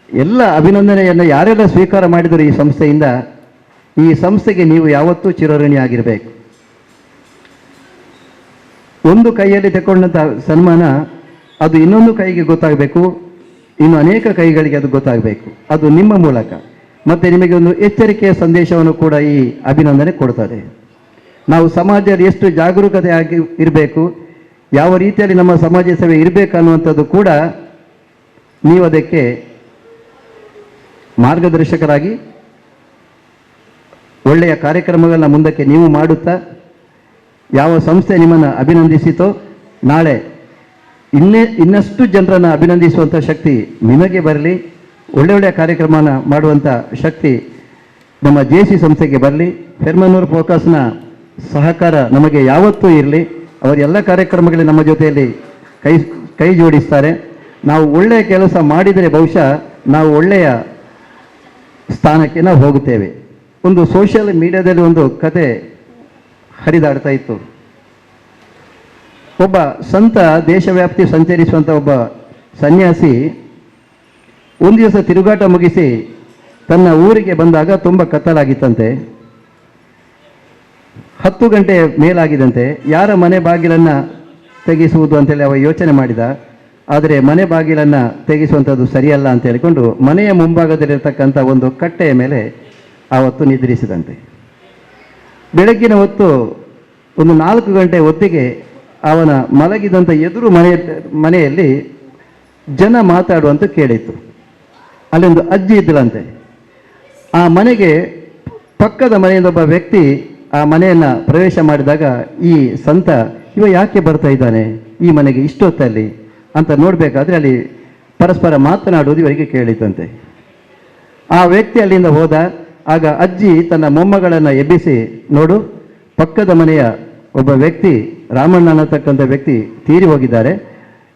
ಎಲ್ಲ ಅಭಿನಂದನೆಯನ್ನು ಯಾರೆಲ್ಲ ಸ್ವೀಕಾರ ಮಾಡಿದರು ಈ ಸಂಸ್ಥೆಯಿಂದ, ಈ ಸಂಸ್ಥೆಗೆ ನೀವು ಯಾವತ್ತೂ ಚಿರಋಣಿಯಾಗಿರಬೇಕು. ಒಂದು ಕೈಯಲ್ಲಿ ತಗೊಂಡಂಥ ಸನ್ಮಾನ ಅದು ಇನ್ನೊಂದು ಕೈಗೆ ಗೊತ್ತಾಗಬೇಕು, ಇನ್ನು ಅನೇಕ ಕೈಗಳಿಗೆ ಅದು ಗೊತ್ತಾಗಬೇಕು. ಅದು ನಿಮ್ಮ ಮೂಲಕ ಮತ್ತು ನಿಮಗೆ ಒಂದು ಎಚ್ಚರಿಕೆಯ ಸಂದೇಶವನ್ನು ಕೂಡ ಈ ಅಭಿನಂದನೆ ಕೊಡ್ತದೆ. ನಾವು ಸಮಾಜದಲ್ಲಿ ಎಷ್ಟು ಜಾಗರೂಕತೆಯಾಗಿ ಇರಬೇಕು, ಯಾವ ರೀತಿಯಲ್ಲಿ ನಮ್ಮ ಸಮಾಜ ಸೇವೆ ಇರಬೇಕು ಅನ್ನುವಂಥದ್ದು ಕೂಡ ನೀವು ಅದಕ್ಕೆ ಮಾರ್ಗದರ್ಶಕರಾಗಿ ಒಳ್ಳೆಯ ಕಾರ್ಯಕ್ರಮಗಳನ್ನ ಮುಂದಕ್ಕೆ ನೀವು ಮಾಡುತ್ತಾ, ಯಾವ ಸಂಸ್ಥೆ ನಿಮ್ಮನ್ನು ಅಭಿನಂದಿಸಿತೋ ನಾಳೆ ಇನ್ನಷ್ಟು ಜನರನ್ನು ಅಭಿನಂದಿಸುವಂಥ ಶಕ್ತಿ ನಿಮಗೆ ಬರಲಿ, ಒಳ್ಳೆಯ ಕಾರ್ಯಕ್ರಮನ ಮಾಡುವಂಥ ಶಕ್ತಿ ನಮ್ಮ JC ಸಂಸ್ಥೆಗೆ ಬರಲಿ. ಫೆರ್ಮನೂರ್ ಫೋಕಸ್ನ ಸಹಕಾರ ನಮಗೆ ಯಾವತ್ತೂ ಇರಲಿ. ಅವರು ಎಲ್ಲ ಕಾರ್ಯಕ್ರಮಗಳಲ್ಲಿ ನಮ್ಮ ಜೊತೆಯಲ್ಲಿ ಕೈ ಜೋಡಿಸ್ತಾರೆ. ನಾವು ಒಳ್ಳೆಯ ಕೆಲಸ ಮಾಡಿದರೆ ಬಹುಶಃ ನಾವು ಒಳ್ಳೆಯ ಸ್ಥಾನಕ್ಕೆ ನಾವು ಹೋಗುತ್ತೇವೆ. ಒಂದು ಸೋಷಿಯಲ್ ಮೀಡಿಯಾದಲ್ಲಿ ಒಂದು ಕತೆ ಹರಿದಾಡ್ತಾ ಇತ್ತು. ಒಬ್ಬ ಸಂತ ದೇಶವ್ಯಾಪ್ತಿ ಸಂಚರಿಸುವಂಥ ಒಬ್ಬ ಸನ್ಯಾಸಿ ಒಂದು ದಿವಸ ತಿರುಗಾಟ ಮುಗಿಸಿ ತನ್ನ ಊರಿಗೆ ಬಂದಾಗ ತುಂಬ ಕತ್ತಲಾಗಿತ್ತಂತೆ. 10 ಗಂಟೆ ಮೇಲಾಗಿದಂತೆ. ಯಾರ ಮನೆ ಬಾಗಿಲನ್ನು ತೆಗೆಸುವುದು ಅಂತೇಳಿ ಅವ ಯೋಚನೆ ಮಾಡಿದ. ಆದರೆ ಮನೆ ಬಾಗಿಲನ್ನು ತೆಗೆಸುವಂಥದ್ದು ಸರಿಯಲ್ಲ ಅಂತ ಹೇಳಿಕೊಂಡು ಮನೆಯ ಮುಂಭಾಗದಲ್ಲಿರ್ತಕ್ಕಂಥ ಒಂದು ಕಟ್ಟೆಯ ಮೇಲೆ ಆವತ್ತು ನಿದ್ರಿಸಿದಂತೆ. ಬೆಳಗ್ಗಿನ ಹೊತ್ತು ಒಂದು 4 ಗಂಟೆ ಹೊತ್ತಿಗೆ ಅವನ ಮಲಗಿದಂಥ ಎದುರು ಮನೆಯಲ್ಲಿ ಜನ ಮಾತಾಡುವಂತ ಕೇಳಿತ್ತು. ಅಲ್ಲೊಂದು ಅಜ್ಜಿ ಇದ್ದಳಂತೆ. ಆ ಮನೆಗೆ ಪಕ್ಕದ ಮನೆಯಿಂದ ಒಬ್ಬ ವ್ಯಕ್ತಿ ಆ ಮನೆಯನ್ನು ಪ್ರವೇಶ ಮಾಡಿದಾಗ ಈ ಸಂತ ಇವ ಯಾಕೆ ಬರ್ತಾ ಇದ್ದಾನೆ ಈ ಮನೆಗೆ ಇಷ್ಟೊತ್ತಲ್ಲಿ ಅಂತ ನೋಡಬೇಕಾದ್ರೆ ಅಲ್ಲಿ ಪರಸ್ಪರ ಮಾತನಾಡುವುದು ಇವರಿಗೆ ಕೇಳಿತಂತೆ. ಆ ವ್ಯಕ್ತಿ ಅಲ್ಲಿಂದ ಹೋದ. ಆಗ ಅಜ್ಜಿ ತನ್ನ ಮೊಮ್ಮಗಳನ್ನು ಎಬ್ಬಿಸಿ, ನೋಡು, ಪಕ್ಕದ ಮನೆಯ ಒಬ್ಬ ವ್ಯಕ್ತಿ ರಾಮಣ್ಣ ಅನ್ನತಕ್ಕಂಥ ವ್ಯಕ್ತಿ ತೀರಿ ಹೋಗಿದ್ದಾರೆ,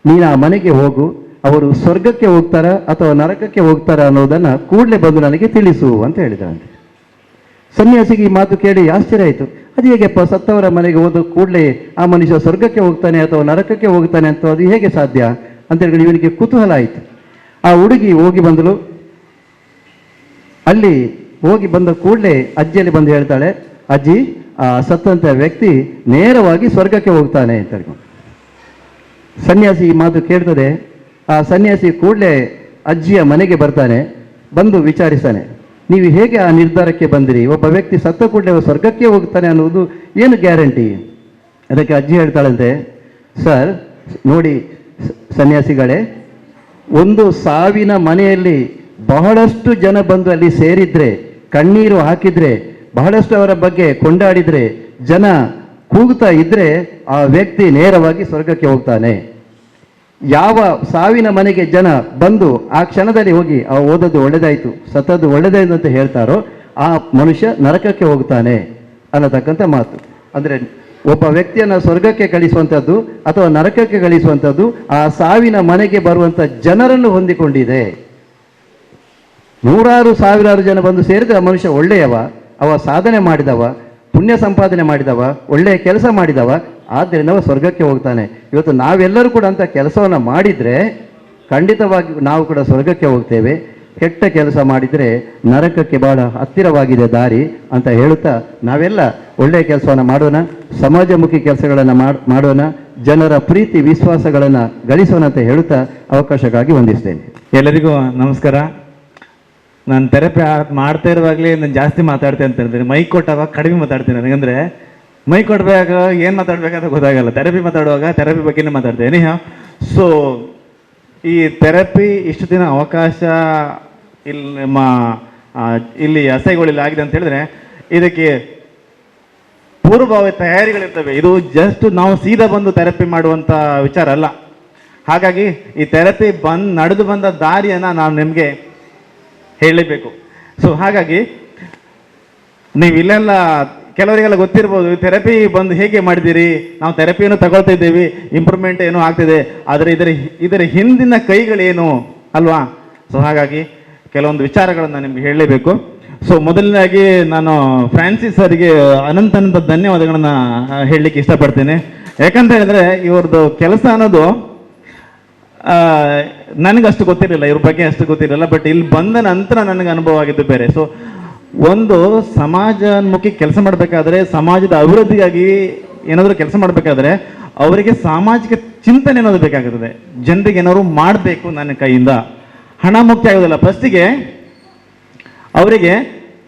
ನೀನು ಆ ಮನೆಗೆ ಹೋಗು, ಅವರು ಸ್ವರ್ಗಕ್ಕೆ ಹೋಗ್ತಾರಾ ಅಥವಾ ನರಕಕ್ಕೆ ಹೋಗ್ತಾರಾ ಅನ್ನೋದನ್ನು ಕೂಡಲೇ ಬಂದು ನನಗೆ ತಿಳಿಸು ಅಂತ ಹೇಳಿದ್ರಂತೆ. ಸನ್ಯಾಸಿಗೆ ಈ ಮಾತು ಕೇಳಿ ಆಶ್ಚರ್ಯ ಆಯಿತು. ಅದು ಹೇಗೆಪ್ಪ, ಸತ್ತವರ ಮನೆಗೆ ಹೋದ ಕೂಡಲೇ ಆ ಮನುಷ್ಯ ಸ್ವರ್ಗಕ್ಕೆ ಹೋಗ್ತಾನೆ ಅಥವಾ ನರಕಕ್ಕೆ ಹೋಗ್ತಾನೆ ಅಂತ ಅದು ಹೇಗೆ ಸಾಧ್ಯ ಅಂತ ಹೇಳಿ ಇವನಿಗೆ ಕುತೂಹಲ ಆಯಿತು. ಆ ಹುಡುಗಿ ಹೋಗಿ ಬಂದಳು. ಅಲ್ಲಿ ಹೋಗಿ ಬಂದ ಕೂಡಲೇ ಅಜ್ಜಿಯಲ್ಲಿ ಬಂದು ಹೇಳ್ತಾಳೆ, ಅಜ್ಜಿ, ಆ ಸತ್ತಂತ ವ್ಯಕ್ತಿ ನೇರವಾಗಿ ಸ್ವರ್ಗಕ್ಕೆ ಹೋಗ್ತಾನೆ ಅಂತ ಹೇಳ್ಕೊಂಡು. ಸನ್ಯಾಸಿ ಈ ಮಾತು ಕೇಳ್ತದೆ. ಆ ಸನ್ಯಾಸಿ ಕೂಡಲೇ ಅಜ್ಜಿಯ ಮನೆಗೆ ಬರ್ತಾನೆ. ಬಂದು ವಿಚಾರಿಸ್ತಾನೆ, ನೀವು ಹೇಗೆ ಆ ನಿರ್ಧಾರಕ್ಕೆ ಬಂದಿರಿ? ಒಬ್ಬ ವ್ಯಕ್ತಿ ಸತ್ತ ಕೂಡಲೇ ಸ್ವರ್ಗಕ್ಕೆ ಹೋಗ್ತಾನೆ ಅನ್ನೋದು ಏನು ಗ್ಯಾರಂಟಿ? ಅದಕ್ಕೆ ಅಜ್ಜಿ ಹೇಳ್ತಾಳಂತೆ, ಸರ್ ನೋಡಿ ಸನ್ಯಾಸಿಗಳೇ, ಒಂದು ಸಾವಿನ ಮನೆಯಲ್ಲಿ ಬಹಳಷ್ಟು ಜನ ಬಂದು ಅಲ್ಲಿ ಸೇರಿದ್ರೆ, ಕಣ್ಣೀರು ಹಾಕಿದ್ರೆ, ಬಹಳಷ್ಟು ಅವರ ಬಗ್ಗೆ ಕೊಂಡಾಡಿದ್ರೆ, ಜನ ಕೂಗ್ತಾ ಇದ್ರೆ ಆ ವ್ಯಕ್ತಿ ನೇರವಾಗಿ ಸ್ವರ್ಗಕ್ಕೆ ಹೋಗ್ತಾನೆ. ಯಾವ ಸಾವಿನ ಮನೆಗೆ ಜನ ಬಂದು ಆ ಕ್ಷಣದಲ್ಲಿ ಹೋಗಿ ಓದೋದು ಒಳ್ಳೆದಾಯ್ತು, ಸತ್ತದ್ದು ಒಳ್ಳೆದಾಯ್ತು ಅಂತ ಹೇಳ್ತಾರೋ ಆ ಮನುಷ್ಯ ನರಕಕ್ಕೆ ಹೋಗ್ತಾನೆ ಅನ್ನತಕ್ಕಂಥ ಮಾತು. ಅಂದರೆ ಒಬ್ಬ ವ್ಯಕ್ತಿಯನ್ನು ಸ್ವರ್ಗಕ್ಕೆ ಕಳಿಸುವಂಥದ್ದು ಅಥವಾ ನರಕಕ್ಕೆ ಕಳಿಸುವಂಥದ್ದು ಆ ಸಾವಿನ ಮನೆಗೆ ಬರುವಂಥ ಜನರನ್ನು ಹೊಂದಿಕೊಂಡಿದೆ. ನೂರಾರು ಸಾವಿರಾರು ಜನ ಬಂದು ಸೇರಿದ್ರೆ ಆ ಮನುಷ್ಯ ಒಳ್ಳೆಯವ, ಅವ ಸಾಧನೆ ಮಾಡಿದವ, ಪುಣ್ಯ ಸಂಪಾದನೆ ಮಾಡಿದವ, ಒಳ್ಳೆಯ ಕೆಲಸ ಮಾಡಿದವ, ಆದ್ದರಿಂದ ಅವ ಸ್ವರ್ಗಕ್ಕೆ ಹೋಗ್ತಾನೆ. ಇವತ್ತು ನಾವೆಲ್ಲರೂ ಕೂಡ ಅಂತ ಕೆಲಸವನ್ನು ಮಾಡಿದರೆ ಖಂಡಿತವಾಗಿ ನಾವು ಕೂಡ ಸ್ವರ್ಗಕ್ಕೆ ಹೋಗ್ತೇವೆ. ಕೆಟ್ಟ ಕೆಲಸ ಮಾಡಿದರೆ ನರಕಕ್ಕೆ ಬಹಳ ಹತ್ತಿರವಾಗಿದೆ ದಾರಿ ಅಂತ ಹೇಳುತ್ತಾ ನಾವೆಲ್ಲ ಒಳ್ಳೆಯ ಕೆಲಸವನ್ನು ಮಾಡೋಣ, ಸಮಾಜಮುಖಿ ಕೆಲಸಗಳನ್ನು ಮಾಡೋಣ, ಜನರ ಪ್ರೀತಿ ವಿಶ್ವಾಸಗಳನ್ನು ಗಳಿಸೋಣ ಅಂತ ಹೇಳುತ್ತಾ ಅವಕಾಶಕ್ಕಾಗಿ ವಂದಿಸ್ತೇನೆ. ಎಲ್ಲರಿಗೂ ನಮಸ್ಕಾರ. ನಾನು ಥೆರಪಿ ಮಾಡ್ತಾ ಇರುವಾಗಲೇ ನಾನು ಜಾಸ್ತಿ ಮಾತಾಡ್ತೇನೆ ಅಂತ ಹೇಳ್ತೀನಿ. ಮೈಕ್ ಕೊಟ್ಟಾಗ ಕಡಿಮೆ ಮಾತಾಡ್ತೀನಿ. ನನಗಂದರೆ ಮೈಕ್ ಕೊಡಬೇಕಾಗ ಏನು ಮಾತಾಡಬೇಕಂತ ಗೊತ್ತಾಗಲ್ಲ. ಥೆರಪಿ ಮಾತಾಡುವಾಗ ಥೆರಪಿ ಬಗ್ಗೆನೇ ಮಾತಾಡ್ತೇನೆ. ಸೊ ಈ ಥೆರಪಿ ಇಷ್ಟು ದಿನ ಅವಕಾಶ ಇಲ್ಲಿ ಅಸಹ್ಯಗಳಿಲ್ಲ ಆಗಿದೆ ಅಂತ ಹೇಳಿದ್ರೆ ಇದಕ್ಕೆ ಪೂರ್ವಭಾವಿ ತಯಾರಿಗಳಿರ್ತವೆ. ಇದು ಜಸ್ಟ್ ನಾವು ಸೀದಾ ಬಂದು ಥೆರಪಿ ಮಾಡುವಂಥ ವಿಚಾರ ಅಲ್ಲ. ಹಾಗಾಗಿ ಈ ಥೆರಪಿ ನಡೆದು ಬಂದ ದಾರಿಯನ್ನು ನಾನು ನಿಮಗೆ ಹೇಳಲೇಬೇಕು. ಸೊ ಹಾಗಾಗಿ ನೀವು ಇಲ್ಲೆಲ್ಲ ಕೆಲವರಿಗೆಲ್ಲ ಗೊತ್ತಿರ್ಬೋದು, ಥೆರಪಿ ಬಂದು ಹೇಗೆ ಮಾಡಿದ್ದೀರಿ, ನಾವು ಥೆರಪಿಯನ್ನು ತಗೊಳ್ತಾ ಇದ್ದೀವಿ, ಇಂಪ್ರೂವ್ಮೆಂಟ್ ಏನೋ ಆಗ್ತಿದೆ, ಆದರೆ ಇದರ ಹಿಂದಿನ ಕೈಗಳೇನು ಅಲ್ವಾ? ಸೊ ಹಾಗಾಗಿ ಕೆಲವೊಂದು ವಿಚಾರಗಳನ್ನು ನಿಮ್ಗೆ ಹೇಳಲೇಬೇಕು. ಸೊ ಮೊದಲನೇದಾಗಿ ನಾನು ಫ್ರಾನ್ಸಿಸ್ ಅವರಿಗೆ ಅನಂತ ಧನ್ಯವಾದಗಳನ್ನು ಹೇಳಲಿಕ್ಕೆ ಇಷ್ಟಪಡ್ತೀನಿ. ಯಾಕಂತ ಹೇಳಿದ್ರೆ ಇವ್ರದ್ದು ಕೆಲಸ ಅನ್ನೋದು ನನಗಷ್ಟು ಗೊತ್ತಿರಲಿಲ್ಲ, ಇವ್ರ ಬಗ್ಗೆ ಅಷ್ಟು ಗೊತ್ತಿರಲಿಲ್ಲ. ಬಟ್ ಇಲ್ಲಿ ಬಂದ ನಂತರ ನನಗೆ ಅನುಭವ ಆಗಿದ್ದು ಬೇರೆ. ಸೊ ಒಂದು ಸಮಾಜಮುಖಿ ಕೆಲಸ ಮಾಡಬೇಕಾದ್ರೆ, ಸಮಾಜದ ಅಭಿವೃದ್ಧಿಗಾಗಿ ಏನಾದರೂ ಕೆಲಸ ಮಾಡಬೇಕಾದ್ರೆ ಅವರಿಗೆ ಸಾಮಾಜಿಕ ಚಿಂತನೆ ಅನ್ನೋದು ಬೇಕಾಗುತ್ತದೆ. ಜನರಿಗೆ ಏನಾದ್ರು ಮಾಡಬೇಕು ನನ್ನ ಕೈಯಿಂದ. ಹಣ ಮುಖ್ಯ ಆಗೋದಿಲ್ಲ, ಫಸ್ಟಿಗೆ ಅವರಿಗೆ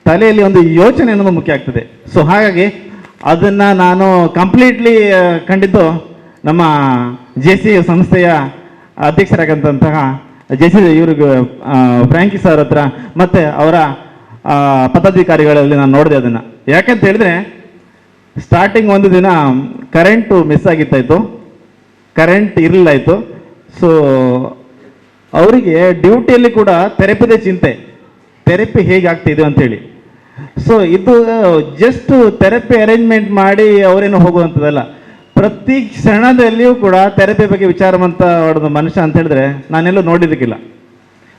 ತಲೆಯಲ್ಲಿ ಒಂದು ಯೋಚನೆ ಅನ್ನೋದು ಮುಖ್ಯ ಆಗ್ತದೆ. ಸೊ ಹಾಗಾಗಿ ಅದನ್ನು ನಾನು ಕಂಪ್ಲೀಟ್ಲಿ ಕಂಡಿದ್ದು ನಮ್ಮ JC ಸಂಸ್ಥೆಯ ಅಧ್ಯಕ್ಷರಾಗಂತಹ JC ಇವ್ರಿಗೆ ಫ್ರಾಂಕಿ ಸರ್ ಹತ್ರ ಮತ್ತು ಅವರ ಪದಾಧಿಕಾರಿಗಳಲ್ಲಿ ನಾನು ನೋಡಿದೆ ಅದನ್ನು. ಯಾಕಂತ ಹೇಳಿದ್ರೆ ಸ್ಟಾರ್ಟಿಂಗ್ ಒಂದು ದಿನ ಕರೆಂಟು ಮಿಸ್ ಆಗಿತ್ತಾಯಿತು, ಕರೆಂಟ್ ಇರಲಿಲ್ಲ ಆಯಿತು. ಸೊ ಅವರಿಗೆ ಡ್ಯೂಟಿಯಲ್ಲಿ ಕೂಡ ಥೆರಪಿದೇ ಚಿಂತೆ, ಥೆರಪಿ ಹೇಗೆ ಆಗ್ತಿದೆ ಅಂತೇಳಿ. ಸೊ ಇದು ಜಸ್ಟ್ ಥೆರಪಿ ಅರೇಂಜ್ಮೆಂಟ್ ಮಾಡಿ ಅವರೇನು ಹೋಗುವಂಥದ್ದಲ್ಲ, ಪ್ರತಿ ಕ್ಷಣದಲ್ಲಿಯೂ ಕೂಡ ಥೆರಪಿ ಬಗ್ಗೆ ವಿಚಾರವಂತ ಮನುಷ್ಯ ಅಂತ ಹೇಳಿದ್ರೆ ನಾನೆಲ್ಲೂ ನೋಡಿದ್ದಕ್ಕಿಲ್ಲ.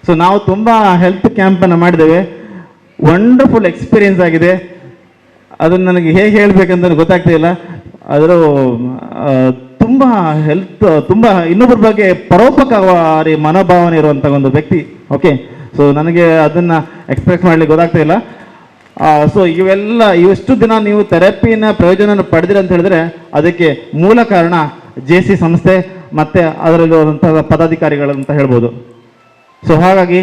ಸೊ ನಾವು ತುಂಬ ಹೆಲ್ತ್ ಕ್ಯಾಂಪನ್ನು ಮಾಡಿದ್ದೇವೆ, ವಂಡರ್ಫುಲ್ ಎಕ್ಸ್ಪೀರಿಯನ್ಸ್ ಆಗಿದೆ. ಅದನ್ನು ನನಗೆ ಹೇಗೆ ಹೇಳಬೇಕಂತ ಗೊತ್ತಾಗ್ತಿಲ್ಲ. ಅದರ ತುಂಬ ಹೆಲ್ತ್, ತುಂಬ ಇನ್ನೊಬ್ಬರ ಬಗ್ಗೆ ಪರೋಪಕಾರಿ ಮನೋಭಾವನೆ ಇರುವಂಥ ಒಂದು ವ್ಯಕ್ತಿ. ಓಕೆ, ಸೊ ನನಗೆ ಅದನ್ನು ಎಕ್ಸ್ಪ್ರೆಸ್ ಮಾಡಲಿಕ್ಕೆ ಗೊತ್ತಾಗ್ತಾ ಇಲ್ಲ. ಸೊ ಇವೆಷ್ಟು ದಿನ ನೀವು ಥೆರಪಿನ ಪ್ರಯೋಜನ ಪಡೆದಿರಿ ಅಂತ ಹೇಳಿದ್ರೆ ಅದಕ್ಕೆ ಮೂಲ ಕಾರಣ JC ಸಂಸ್ಥೆ ಮತ್ತು ಅದರಲ್ಲಿರುವಂತಹ ಪದಾಧಿಕಾರಿಗಳಂತ ಹೇಳ್ಬೋದು. ಸೊ ಹಾಗಾಗಿ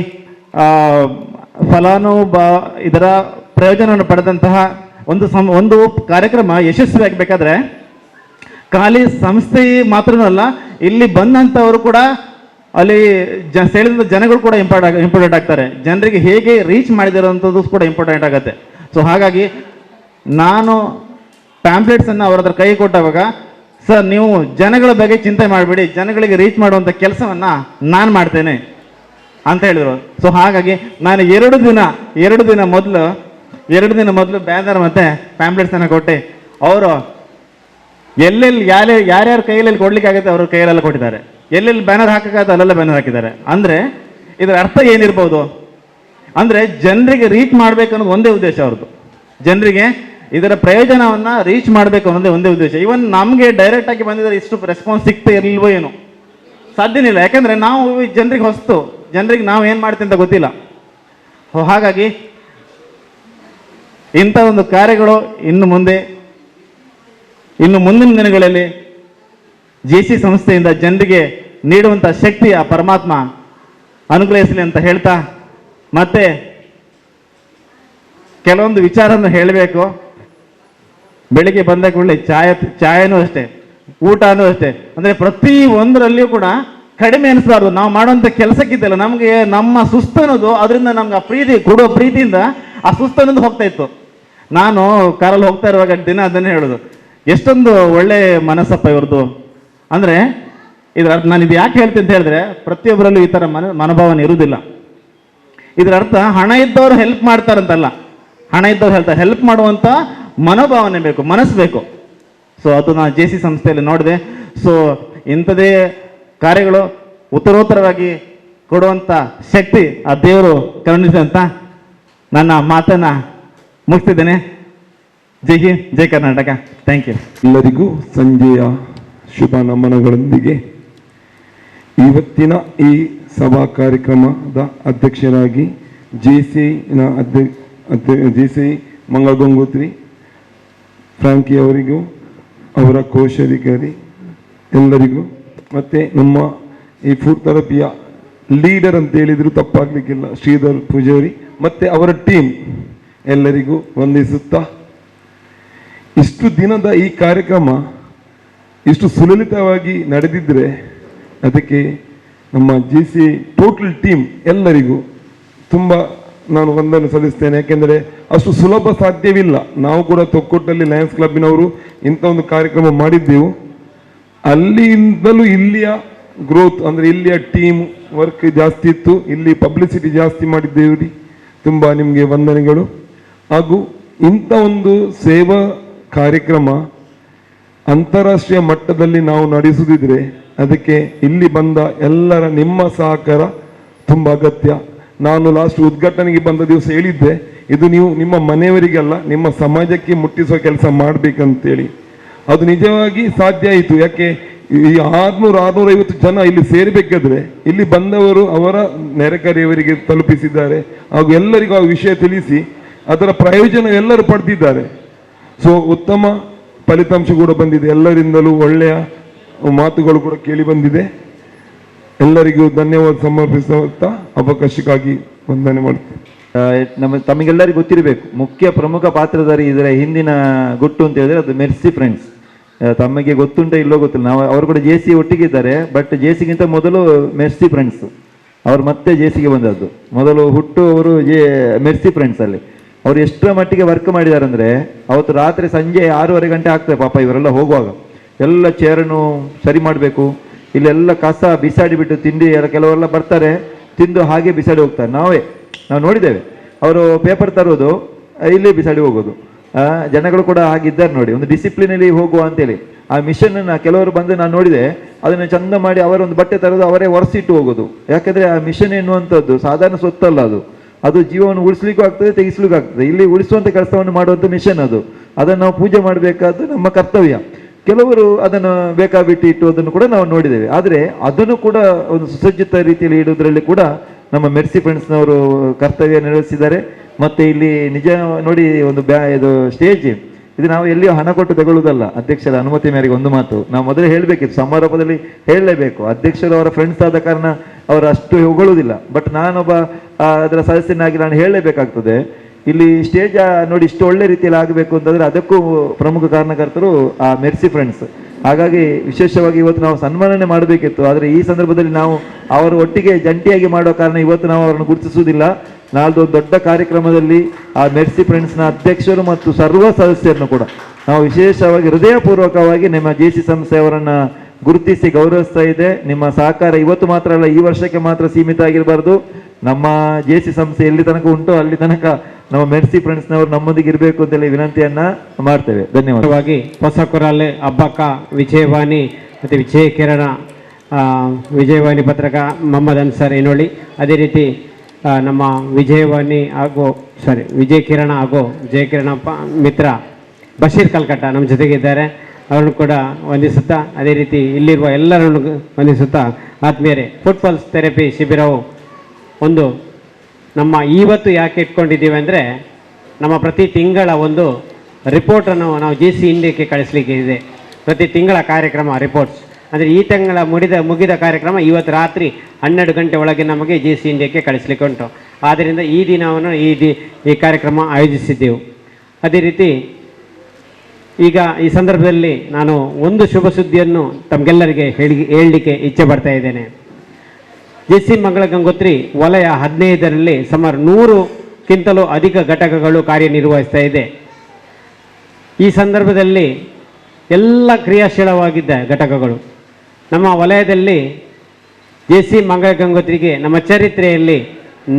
ಇದರ ಪ್ರಯೋಜನವನ್ನು ಪಡೆದಂತಹ ಒಂದು ಕಾರ್ಯಕ್ರಮ ಯಶಸ್ವಿಯಾಗಬೇಕಾದ್ರೆ ಖಾಲಿ ಸಂಸ್ಥೆ ಮಾತ್ರನಲ್ಲ, ಇಲ್ಲಿ ಬಂದಂಥವರು ಕೂಡ, ಅಲ್ಲಿ ಸೇರಿದ ಜನಗಳು ಕೂಡ ಇಂಪಾರ್ಟೆಂಟ್ ಆಗ್ತಾರೆ. ಜನರಿಗೆ ಹೇಗೆ ರೀಚ್ ಮಾಡಿದಿರೋಂಥದ್ದು ಕೂಡ ಇಂಪಾರ್ಟೆಂಟ್ ಆಗುತ್ತೆ. ಸೊ ಹಾಗಾಗಿ ನಾನು ಪ್ಯಾಂಪ್ಲೆಟ್ಸನ್ನು ಅವ್ರ ಹತ್ರ ಕೈ ಕೊಟ್ಟಾಗ, ಸರ್ ನೀವು ಜನಗಳ ಬಗ್ಗೆ ಚಿಂತೆ ಮಾಡಬೇಡಿ, ಜನಗಳಿಗೆ ರೀಚ್ ಮಾಡುವಂಥ ಕೆಲಸವನ್ನು ನಾನು ಮಾಡ್ತೇನೆ ಅಂತ ಹೇಳಿದರು. ಸೊ ಹಾಗಾಗಿ ನಾನು ಎರಡು ದಿನ ಮೊದಲು ಬ್ಯಾನರ್ ಮತ್ತು ಪ್ಯಾಂಪ್ಲೆಟ್ಸನ್ನು ಕೊಟ್ಟು ಅವರು ಎಲ್ಲೆಲ್ಲಿ ಯಾರ್ಯಾರ ಕೈಯಲ್ಲಿ ಕೊಡ್ಲಿಕ್ಕೆ ಆಗುತ್ತೆ ಅವ್ರ ಕೈಯಲ್ಲೆಲ್ಲ ಕೊಟ್ಟಿದ್ದಾರೆ. ಎಲ್ಲೆಲ್ಲಿ ಬ್ಯಾನರ್ ಹಾಕಕ್ಕಾಗುತ್ತೆ ಅಲ್ಲೆಲ್ಲ ಬ್ಯಾನರ್ ಹಾಕಿದ್ದಾರೆ. ಅಂದರೆ ಇದರ ಅರ್ಥ ಏನಿರ್ಬೋದು ಅಂದರೆ ಜನರಿಗೆ ರೀಚ್ ಮಾಡಬೇಕು ಅನ್ನೋದು ಒಂದೇ ಉದ್ದೇಶ ಅವ್ರದ್ದು. ಜನರಿಗೆ ಇದರ ಪ್ರಯೋಜನವನ್ನು ರೀಚ್ ಮಾಡಬೇಕು ಅನ್ನೋದೇ ಒಂದೇ ಉದ್ದೇಶ. ಇವನ್ ನಮಗೆ ಡೈರೆಕ್ಟಾಗಿ ಬಂದಿದ್ದಾರೆ ಇಷ್ಟು ರೆಸ್ಪಾನ್ಸ್ ಸಿಗ್ತಾ ಇರಲಿಲ್ವೋ ಏನೋ, ಸಾಧ್ಯನೇ ಇಲ್ಲ. ಯಾಕಂದರೆ ನಾವು ಜನರಿಗೆ ಹೊಸ್ತು, ಜನರಿಗೆ ನಾವು ಏನು ಮಾಡ್ತೀವಿ ಅಂತ ಗೊತ್ತಿಲ್ಲ. ಹಾಗಾಗಿ ಇಂಥ ಒಂದು ಕಾರ್ಯಗಳು ಇನ್ನು ಮುಂದಿನ ದಿನಗಳಲ್ಲಿ JC ಸಂಸ್ಥೆಯಿಂದ ಜನರಿಗೆ ನೀಡುವಂಥ ಶಕ್ತಿ ಆ ಪರಮಾತ್ಮ ಅನುಗ್ರಹಿಸಲಿ ಅಂತ ಹೇಳ್ತಾ, ಮತ್ತೆ ಕೆಲವೊಂದು ವಿಚಾರವನ್ನು ಹೇಳಬೇಕು. ಬೆಳಿಗ್ಗೆ ಬಂದ ಕೂಡಲೇ ಚಾಯನೂ ಅಷ್ಟೇ, ಊಟನೂ ಅಷ್ಟೇ. ಅಂದರೆ ಪ್ರತಿ ಒಂದರಲ್ಲಿಯೂ ಕೂಡ ಕಡಿಮೆ ಅನಿಸಬಾರ್ದು. ನಾವು ಮಾಡುವಂಥ ಕೆಲಸಕ್ಕಿದ್ದಲ್ಲ, ನಮಗೆ ನಮ್ಮ ಸುಸ್ತು ಅನ್ನೋದು ಅದರಿಂದ ನಮ್ಗೆ ಆ ಕೊಡುವ ಪ್ರೀತಿಯಿಂದ ಆ ಸುಸ್ತು ಅನ್ನೋದು ಹೋಗ್ತಾ ಇತ್ತು. ನಾನು ಕಾರಲ್ಲಿ ಹೋಗ್ತಾ ಇರುವಾಗ ದಿನ ಅದನ್ನೇ ಹೇಳೋದು, ಎಷ್ಟೊಂದು ಒಳ್ಳೆ ಮನಸ್ಸಪ್ಪ ಇವ್ರದ್ದು. ಅಂದರೆ ಇದರ ಅರ್ಥ, ನಾನು ಇದು ಯಾಕೆ ಹೇಳ್ತೀನಿ ಅಂತ ಹೇಳಿದ್ರೆ, ಪ್ರತಿಯೊಬ್ಬರಲ್ಲೂ ಈ ಥರ ಮನೋಭಾವನೆ ಇರುವುದಿಲ್ಲ. ಇದರ ಅರ್ಥ ಹಣ ಇದ್ದವರು ಹೆಲ್ಪ್ ಮಾಡ್ತಾರಂತಲ್ಲ, ಹಣ ಇದ್ದವ್ರು ಹೆಲ್ಪ್ ಮಾಡುವಂಥ ಮನೋಭಾವನೆ ಬೇಕು, ಮನಸ್ಸು ಬೇಕು. ಸೊ ಅದು ನಾನು JC ಸಂಸ್ಥೆಯಲ್ಲಿ ನೋಡಿದೆ. ಸೊ ಇಂಥದೇ ಕಾರ್ಯಗಳು ಉತ್ತರೋತ್ತರವಾಗಿ ಕೊಡುವಂಥ ಶಕ್ತಿ ಆ ದೇವರು ಕರುಣಿಸಿ ಅಂತ ನನ್ನ ಮಾತನ್ನು ಮುಗಿಸ್ತಿದ್ದೇನೆ. ಜೈ ಹಿಂದ್, ಜೈ ಕರ್ನಾಟಕ. Thank you. ಎಲ್ಲರಿಗೂ ಸಂಜೆಯ ಶುಭ ನಮನಗಳೊಂದಿಗೆ ಇವತ್ತಿನ ಈ ಸಭಾ ಕಾರ್ಯಕ್ರಮದ ಅಧ್ಯಕ್ಷರಾಗಿ JC ಮಂಗಳ ಗಂಗೋತ್ರಿ ಫ್ರಾಂಕಿ ಅವರಿಗೂ, ಅವರ ಕೋಶಾಧಿಕಾರಿ ಎಲ್ಲರಿಗೂ, ಮತ್ತು ನಮ್ಮ ಈ ಫುಡ್ ಥೆರಪಿಯ ಲೀಡರ್ ಅಂತ ಹೇಳಿದ್ರು ತಪ್ಪಾಗಲಿಕ್ಕಿಲ್ಲ, ಶ್ರೀಧರ್ ಪೂಜಾರಿ ಮತ್ತು ಅವರ ಟೀಮ್ ಎಲ್ಲರಿಗೂ ವಂದಿಸುತ್ತಾ, ಇಷ್ಟು ದಿನದ ಈ ಕಾರ್ಯಕ್ರಮ ಇಷ್ಟು ಸುಲಲಿತವಾಗಿ ನಡೆದಿದ್ದರೆ ಅದಕ್ಕೆ ನಮ್ಮ JC ಟೋಟಲ್ ಟೀಮ್ ಎಲ್ಲರಿಗೂ ತುಂಬ ನಾನು ವಂದನೆ ಸಲ್ಲಿಸ್ತೇನೆ. ಯಾಕೆಂದರೆ ಅಷ್ಟು ಸುಲಭ ಸಾಧ್ಯವಿಲ್ಲ. ನಾವು ಕೂಡ ತೊಕ್ಕೊಟ್ಟಲ್ಲಿ ಲಯನ್ಸ್ ಕ್ಲಬ್ಬಿನವರು ಇಂಥ ಒಂದು ಕಾರ್ಯಕ್ರಮ ಮಾಡಿದ್ದೆವು. ಅಲ್ಲಿಂದಲೂ ಇಲ್ಲಿಯ ಗ್ರೋತ್ ಅಂದರೆ ಇಲ್ಲಿಯ ಟೀಮ್ ವರ್ಕ್ ಜಾಸ್ತಿ ಇತ್ತು, ಇಲ್ಲಿ ಪಬ್ಲಿಸಿಟಿ ಜಾಸ್ತಿ ಮಾಡಿದ್ದೇವೆ ರೀ. ತುಂಬ ನಿಮಗೆ ವಂದನೆಗಳು. ಹಾಗೂ ಇಂಥ ಒಂದು ಸೇವಾ ಕಾರ್ಯಕ್ರಮ ಅಂತಾರಾಷ್ಟ್ರೀಯ ಮಟ್ಟದಲ್ಲಿ ನಾವು ನಡೆಸುವುದಿದ್ರೆ ಅದಕ್ಕೆ ಇಲ್ಲಿ ಬಂದ ಎಲ್ಲರ ನಿಮ್ಮ ಸಹಕಾರ ತುಂಬ ಅಗತ್ಯ. ನಾನು ಲಾಸ್ಟ್ ಉದ್ಘಾಟನೆಗೆ ಬಂದ ದಿವಸ ಹೇಳಿದ್ದೆ, ಇದು ನೀವು ನಿಮ್ಮ ಮನೆಯವರಿಗೆಲ್ಲ ನಿಮ್ಮ ಸಮಾಜಕ್ಕೆ ಮುಟ್ಟಿಸುವ ಕೆಲಸ ಮಾಡಬೇಕಂತೇಳಿ. ಅದು ನಿಜವಾಗಿ ಸಾಧ್ಯ ಆಯಿತು. ಯಾಕೆ ಈ 600-650 ಜನ ಇಲ್ಲಿ ಸೇರಬೇಕಾದ್ರೆ ಇಲ್ಲಿ ಬಂದವರು ಅವರ ನೆರೆಕರೆಯವರಿಗೆ ತಲುಪಿಸಿದ್ದಾರೆ, ಹಾಗೂ ಎಲ್ಲರಿಗೂ ಆ ವಿಷಯ ತಿಳಿಸಿ ಅದರ ಪ್ರಯೋಜನ ಎಲ್ಲರೂ ಪಡೆದಿದ್ದಾರೆ. ಸೊ ಉತ್ತಮ ಫಲಿತಾಂಶ ಕೂಡ ಬಂದಿದೆ, ಎಲ್ಲರಿಂದಲೂ ಒಳ್ಳೆಯ ಮಾತುಗಳು ಕೂಡ ಕೇಳಿ ಬಂದಿದೆ. ಎಲ್ಲರಿಗೂ ಧನ್ಯವಾದ ಸಮರ್ಪಿಸುತ್ತಾ ಅವಕಾಶಕ್ಕಾಗಿ ವಂದನೆ ಮಾಡ್ತೀನಿ. ತಮಗೆಲ್ಲರಿಗೂ ಗೊತ್ತಿರಬೇಕು, ಮುಖ್ಯ ಪ್ರಮುಖ ಪಾತ್ರಧಾರಿ ಇದರ ಹಿಂದಿನ ಗುಟ್ಟು ಅಂತ ಹೇಳಿದ್ರೆ ಅದು ಮೆರ್ಸಿ ಫ್ರೆಂಡ್ಸ್. ತಮಗೆ ಗೊತ್ತುಂಟ ಇಲ್ಲೋ ಗೊತ್ತಿಲ್ಲ, ನಾವು ಅವರು ಕೂಡ JC ಒಟ್ಟಿಗೆ ಇದ್ದಾರೆ. ಬಟ್ JCಗಿಂತ ಮೊದಲು ಮೆರ್ಸಿ ಫ್ರೆಂಡ್ಸ್, ಅವ್ರು ಮತ್ತೆ JCಗೆ ಬಂದದ್ದು. ಮೊದಲು ಹುಟ್ಟು ಅವರು ಮೆರ್ಸಿ ಫ್ರೆಂಡ್ಸ್ ಅಲ್ಲಿ ಅವರು ಎಷ್ಟರ ಮಟ್ಟಿಗೆ ವರ್ಕ್ ಮಾಡಿದ್ದಾರೆ ಅಂದರೆ, ಅವತ್ತು ರಾತ್ರಿ ಸಂಜೆ 6:30 ಗಂಟೆ ಆಗ್ತದೆ ಪಾಪ ಇವರೆಲ್ಲ ಹೋಗುವಾಗ. ಎಲ್ಲ ಚೇರನ್ನು ಸರಿ ಮಾಡಬೇಕು, ಇಲ್ಲೆಲ್ಲ ಕಸ ಬಿಸಾಡಿಬಿಟ್ಟು ತಿಂಡಿ ಎಲ್ಲ ಕೆಲವರೆಲ್ಲ ಬರ್ತಾರೆ, ತಿಂದು ಹಾಗೆ ಬಿಸಾಡಿ ಹೋಗ್ತಾರೆ. ನಾವು ನೋಡಿದ್ದೇವೆ, ಅವರು ಪೇಪರ್ ತರೋದು ಇಲ್ಲಿ ಬಿಸಾಡಿ ಹೋಗೋದು. ಜನಗಳು ಕೂಡ ಹಾಗಿದ್ದಾರೆ ನೋಡಿ, ಒಂದು ಡಿಸಿಪ್ಲಿನಲ್ಲಿ ಹೋಗುವ ಅಂತೇಳಿ. ಆ ಮಿಷನ್ನ ಕೆಲವರು ಬಂದು ನಾನು ನೋಡಿದೆ, ಅದನ್ನು ಚಂದ ಮಾಡಿ ಅವರೊಂದು ಬಟ್ಟೆ ತರೋದು ಅವರೇ ಒರೆಸಿಟ್ಟು ಹೋಗೋದು. ಯಾಕಂದರೆ ಆ ಮಿಷನ್ ಎನ್ನುವಂಥದ್ದು ಸಾಧಾರಣ ಸ್ವತ್ತಲ್ಲ, ಅದು ಜೀವವನ್ನು ಉಳಿಸ್ಲಿಕ್ಕೂ ಆಗ್ತದೆ, ತೆಗಿಸ್ಲಿಕ್ಕೂ ಆಗ್ತದೆ. ಇಲ್ಲಿ ಉಳಿಸುವಂಥ ಕೆಲಸವನ್ನು ಮಾಡುವಂಥ ಮಿಷನ್ ಅದು, ಅದನ್ನು ನಾವು ಪೂಜೆ ಮಾಡಬೇಕಾದ್ದು ನಮ್ಮ ಕರ್ತವ್ಯ. ಕೆಲವರು ಅದನ್ನು ಬೇಕಾಬಿಟ್ಟು ಇಟ್ಟು ಅದನ್ನು ಕೂಡ ನಾವು ನೋಡಿದ್ದೇವೆ. ಆದರೆ ಅದನ್ನು ಕೂಡ ಒಂದು ಸುಸಜ್ಜಿತ ರೀತಿಯಲ್ಲಿ ಇಡುವುದರಲ್ಲಿ ಕೂಡ ನಮ್ಮ ಮೆರ್ಸಿ ಫ್ರೆಂಡ್ಸ್ನವರು ಕರ್ತವ್ಯ ನಿರ್ವಹಿಸಿದ್ದಾರೆ. ಮತ್ತು ಇಲ್ಲಿ ನಿಜ ನೋಡಿ, ಒಂದು ಇದು ಸ್ಟೇಜ್ ಇದು ನಾವು ಎಲ್ಲಿಯೂ ಹಣ ಕೊಟ್ಟು ತಗೊಳ್ಳುವುದಲ್ಲ, ಅಧ್ಯಕ್ಷರ ಅನುಮತಿ ಮೇರೆಗೆ. ಒಂದು ಮಾತು ನಾವು ಮೊದಲೇ ಹೇಳಬೇಕಿತ್ತು, ಸಮಾರೋಪದಲ್ಲಿ ಹೇಳಲೇಬೇಕು. ಅಧ್ಯಕ್ಷರು ಅವರ ಫ್ರೆಂಡ್ಸ್ ಆದ ಕಾರಣ ಅವರು ಅಷ್ಟು ಹೊಗಳುವುದಿಲ್ಲ, ಬಟ್ ನಾನೊಬ್ಬ ಅದರ ಸದಸ್ಯನಾಗಿ ನಾನು ಹೇಳಲೇಬೇಕಾಗ್ತದೆ. ಇಲ್ಲಿ ಸ್ಟೇಜ್ ನೋಡಿ ಇಷ್ಟು ಒಳ್ಳೆ ರೀತಿಯಲ್ಲಿ ಆಗಬೇಕು ಅಂತಂದರೆ ಅದಕ್ಕೂ ಪ್ರಮುಖ ಕಾರಣಕರ್ತರು ಆ ಮೆರ್ಸಿ ಫ್ರೆಂಡ್ಸ್. ಹಾಗಾಗಿ ವಿಶೇಷವಾಗಿ ಇವತ್ತು ನಾವು ಸನ್ಮಾನನೆ ಮಾಡಬೇಕಿತ್ತು, ಆದರೆ ಈ ಸಂದರ್ಭದಲ್ಲಿ ನಾವು ಅವರು ಒಟ್ಟಿಗೆ ಜಂಟಿಯಾಗಿ ಮಾಡೋ ಕಾರಣ ಇವತ್ತು ನಾವು ಅವರನ್ನು ಗುರುತಿಸುವುದಿಲ್ಲ. ನಾಲ್ದು ಒಂದು ದೊಡ್ಡ ಕಾರ್ಯಕ್ರಮದಲ್ಲಿ ಆ ಮೆರ್ಸಿ ಫ್ರೆಂಡ್ಸ್ನ ಅಧ್ಯಕ್ಷರು ಮತ್ತು ಸರ್ವ ಸದಸ್ಯರನ್ನು ಕೂಡ ನಾವು ವಿಶೇಷವಾಗಿ ಹೃದಯಪೂರ್ವಕವಾಗಿ ನಿಮ್ಮ JC ಸಂಸ್ಥೆ ಅವರನ್ನು ಗುರುತಿಸಿ ಗೌರವಿಸ್ತಾ ಇದೆ. ನಿಮ್ಮ ಸಹಕಾರ ಇವತ್ತು ಮಾತ್ರ ಅಲ್ಲ, ಈ ವರ್ಷಕ್ಕೆ ಮಾತ್ರ ಸೀಮಿತ ಆಗಿರಬಾರ್ದು. ನಮ್ಮ JC ಸಂಸ್ಥೆ ಎಲ್ಲಿ ತನಕ ಉಂಟು ಅಲ್ಲಿ ತನಕ ನಮ್ಮ ಮೆರ್ಸಿ ಫ್ರೆಂಡ್ಸ್ನವರು ನಮ್ಮೊಂದಿಗೆ ಇರಬೇಕು ಅಂತೇಳಿ ವಿನಂತಿಯನ್ನ ಮಾಡ್ತೇವೆ. ಧನ್ಯವಾದವಾಗಿ ಹೊಸ ಕೊರಾಲೆ ಅಬ್ಬಕ್ಕ ವಿಜಯವಾಣಿ ಮತ್ತು ವಿಜಯ ಕಿರಣ ವಿಜಯವಾಣಿ ಪತ್ರಕ ಮೊಹಮ್ಮದ್ ಅನ್ಸರ್ ಏನೋಳಿ, ಅದೇ ರೀತಿ ನಮ್ಮ ವಿಜಯವಾಣಿ ವಿಜಯ ಕಿರಣ ಹಾಗೂ ಜಯಕಿರಣ ಮಿತ್ರ ಬಶೀರ್ ಕಲ್ಕಟ್ಟ ನಮ್ಮ ಜೊತೆಗಿದ್ದಾರೆ, ಅವರನ್ನು ಕೂಡ ವಂದಿಸುತ್ತಾ, ಅದೇ ರೀತಿ ಇಲ್ಲಿರುವ ಎಲ್ಲರನ್ನು ವಂದಿಸುತ್ತಾ, ಆತ್ಮೀಯರೇ, ಫುಟ್ಫಾಲ್ಸ್ ಥೆರಪಿ ಶಿಬಿರವು ಒಂದು ನಮ್ಮ ಇವತ್ತು ಯಾಕೆ ಇಟ್ಕೊಂಡಿದ್ದೀವಿ ಅಂದರೆ, ನಮ್ಮ ಪ್ರತಿ ತಿಂಗಳ ಒಂದು ರಿಪೋರ್ಟನ್ನು ನಾವು JC ಇಂಡಿಯಾಕ್ಕೆ ಕಳಿಸ್ಲಿಕ್ಕೆ ಇದೆ. ಪ್ರತಿ ತಿಂಗಳ ಕಾರ್ಯಕ್ರಮ ರಿಪೋರ್ಟ್ಸ್ ಅಂದರೆ ಈ ತಿಂಗಳ ಮುಗಿದ ಕಾರ್ಯಕ್ರಮ ಇವತ್ತು ರಾತ್ರಿ 12 ಗಂಟೆ ಒಳಗೆ ನಮಗೆ JC ಇಂಡಿಯಾಕ್ಕೆ ಕಳಿಸ್ಲಿಕ್ಕೆ ಉಂಟು. ಆದ್ದರಿಂದ ಈ ದಿನವನ್ನು ಈ ಕಾರ್ಯಕ್ರಮ ಆಯೋಜಿಸಿದ್ದೆವು. ಅದೇ ರೀತಿ ಈಗ ಈ ಸಂದರ್ಭದಲ್ಲಿ ನಾನು ಒಂದು ಶುಭ ಸುದ್ದಿಯನ್ನು ತಮಗೆಲ್ಲರಿಗೆ ಹೇಳಲಿಕ್ಕೆ ಇಚ್ಛೆ ಪಡ್ತಾ ಇದ್ದೇನೆ. JC ಮಂಗಳ ಗಂಗೋತ್ರಿ ವಲಯ 15ರಲ್ಲಿ ಸುಮಾರು 100ಕ್ಕಿಂತಲೂ ಅಧಿಕ ಘಟಕಗಳು ಕಾರ್ಯನಿರ್ವಹಿಸ್ತಾ ಇದೆ. ಈ ಸಂದರ್ಭದಲ್ಲಿ ಎಲ್ಲ ಕ್ರಿಯಾಶೀಲವಾಗಿದ್ದ ಘಟಕಗಳು ನಮ್ಮ ವಲಯದಲ್ಲಿ JC ಮಂಗಳ ಗಂಗೋತ್ರಿಗೆ ನಮ್ಮ ಚರಿತ್ರೆಯಲ್ಲಿ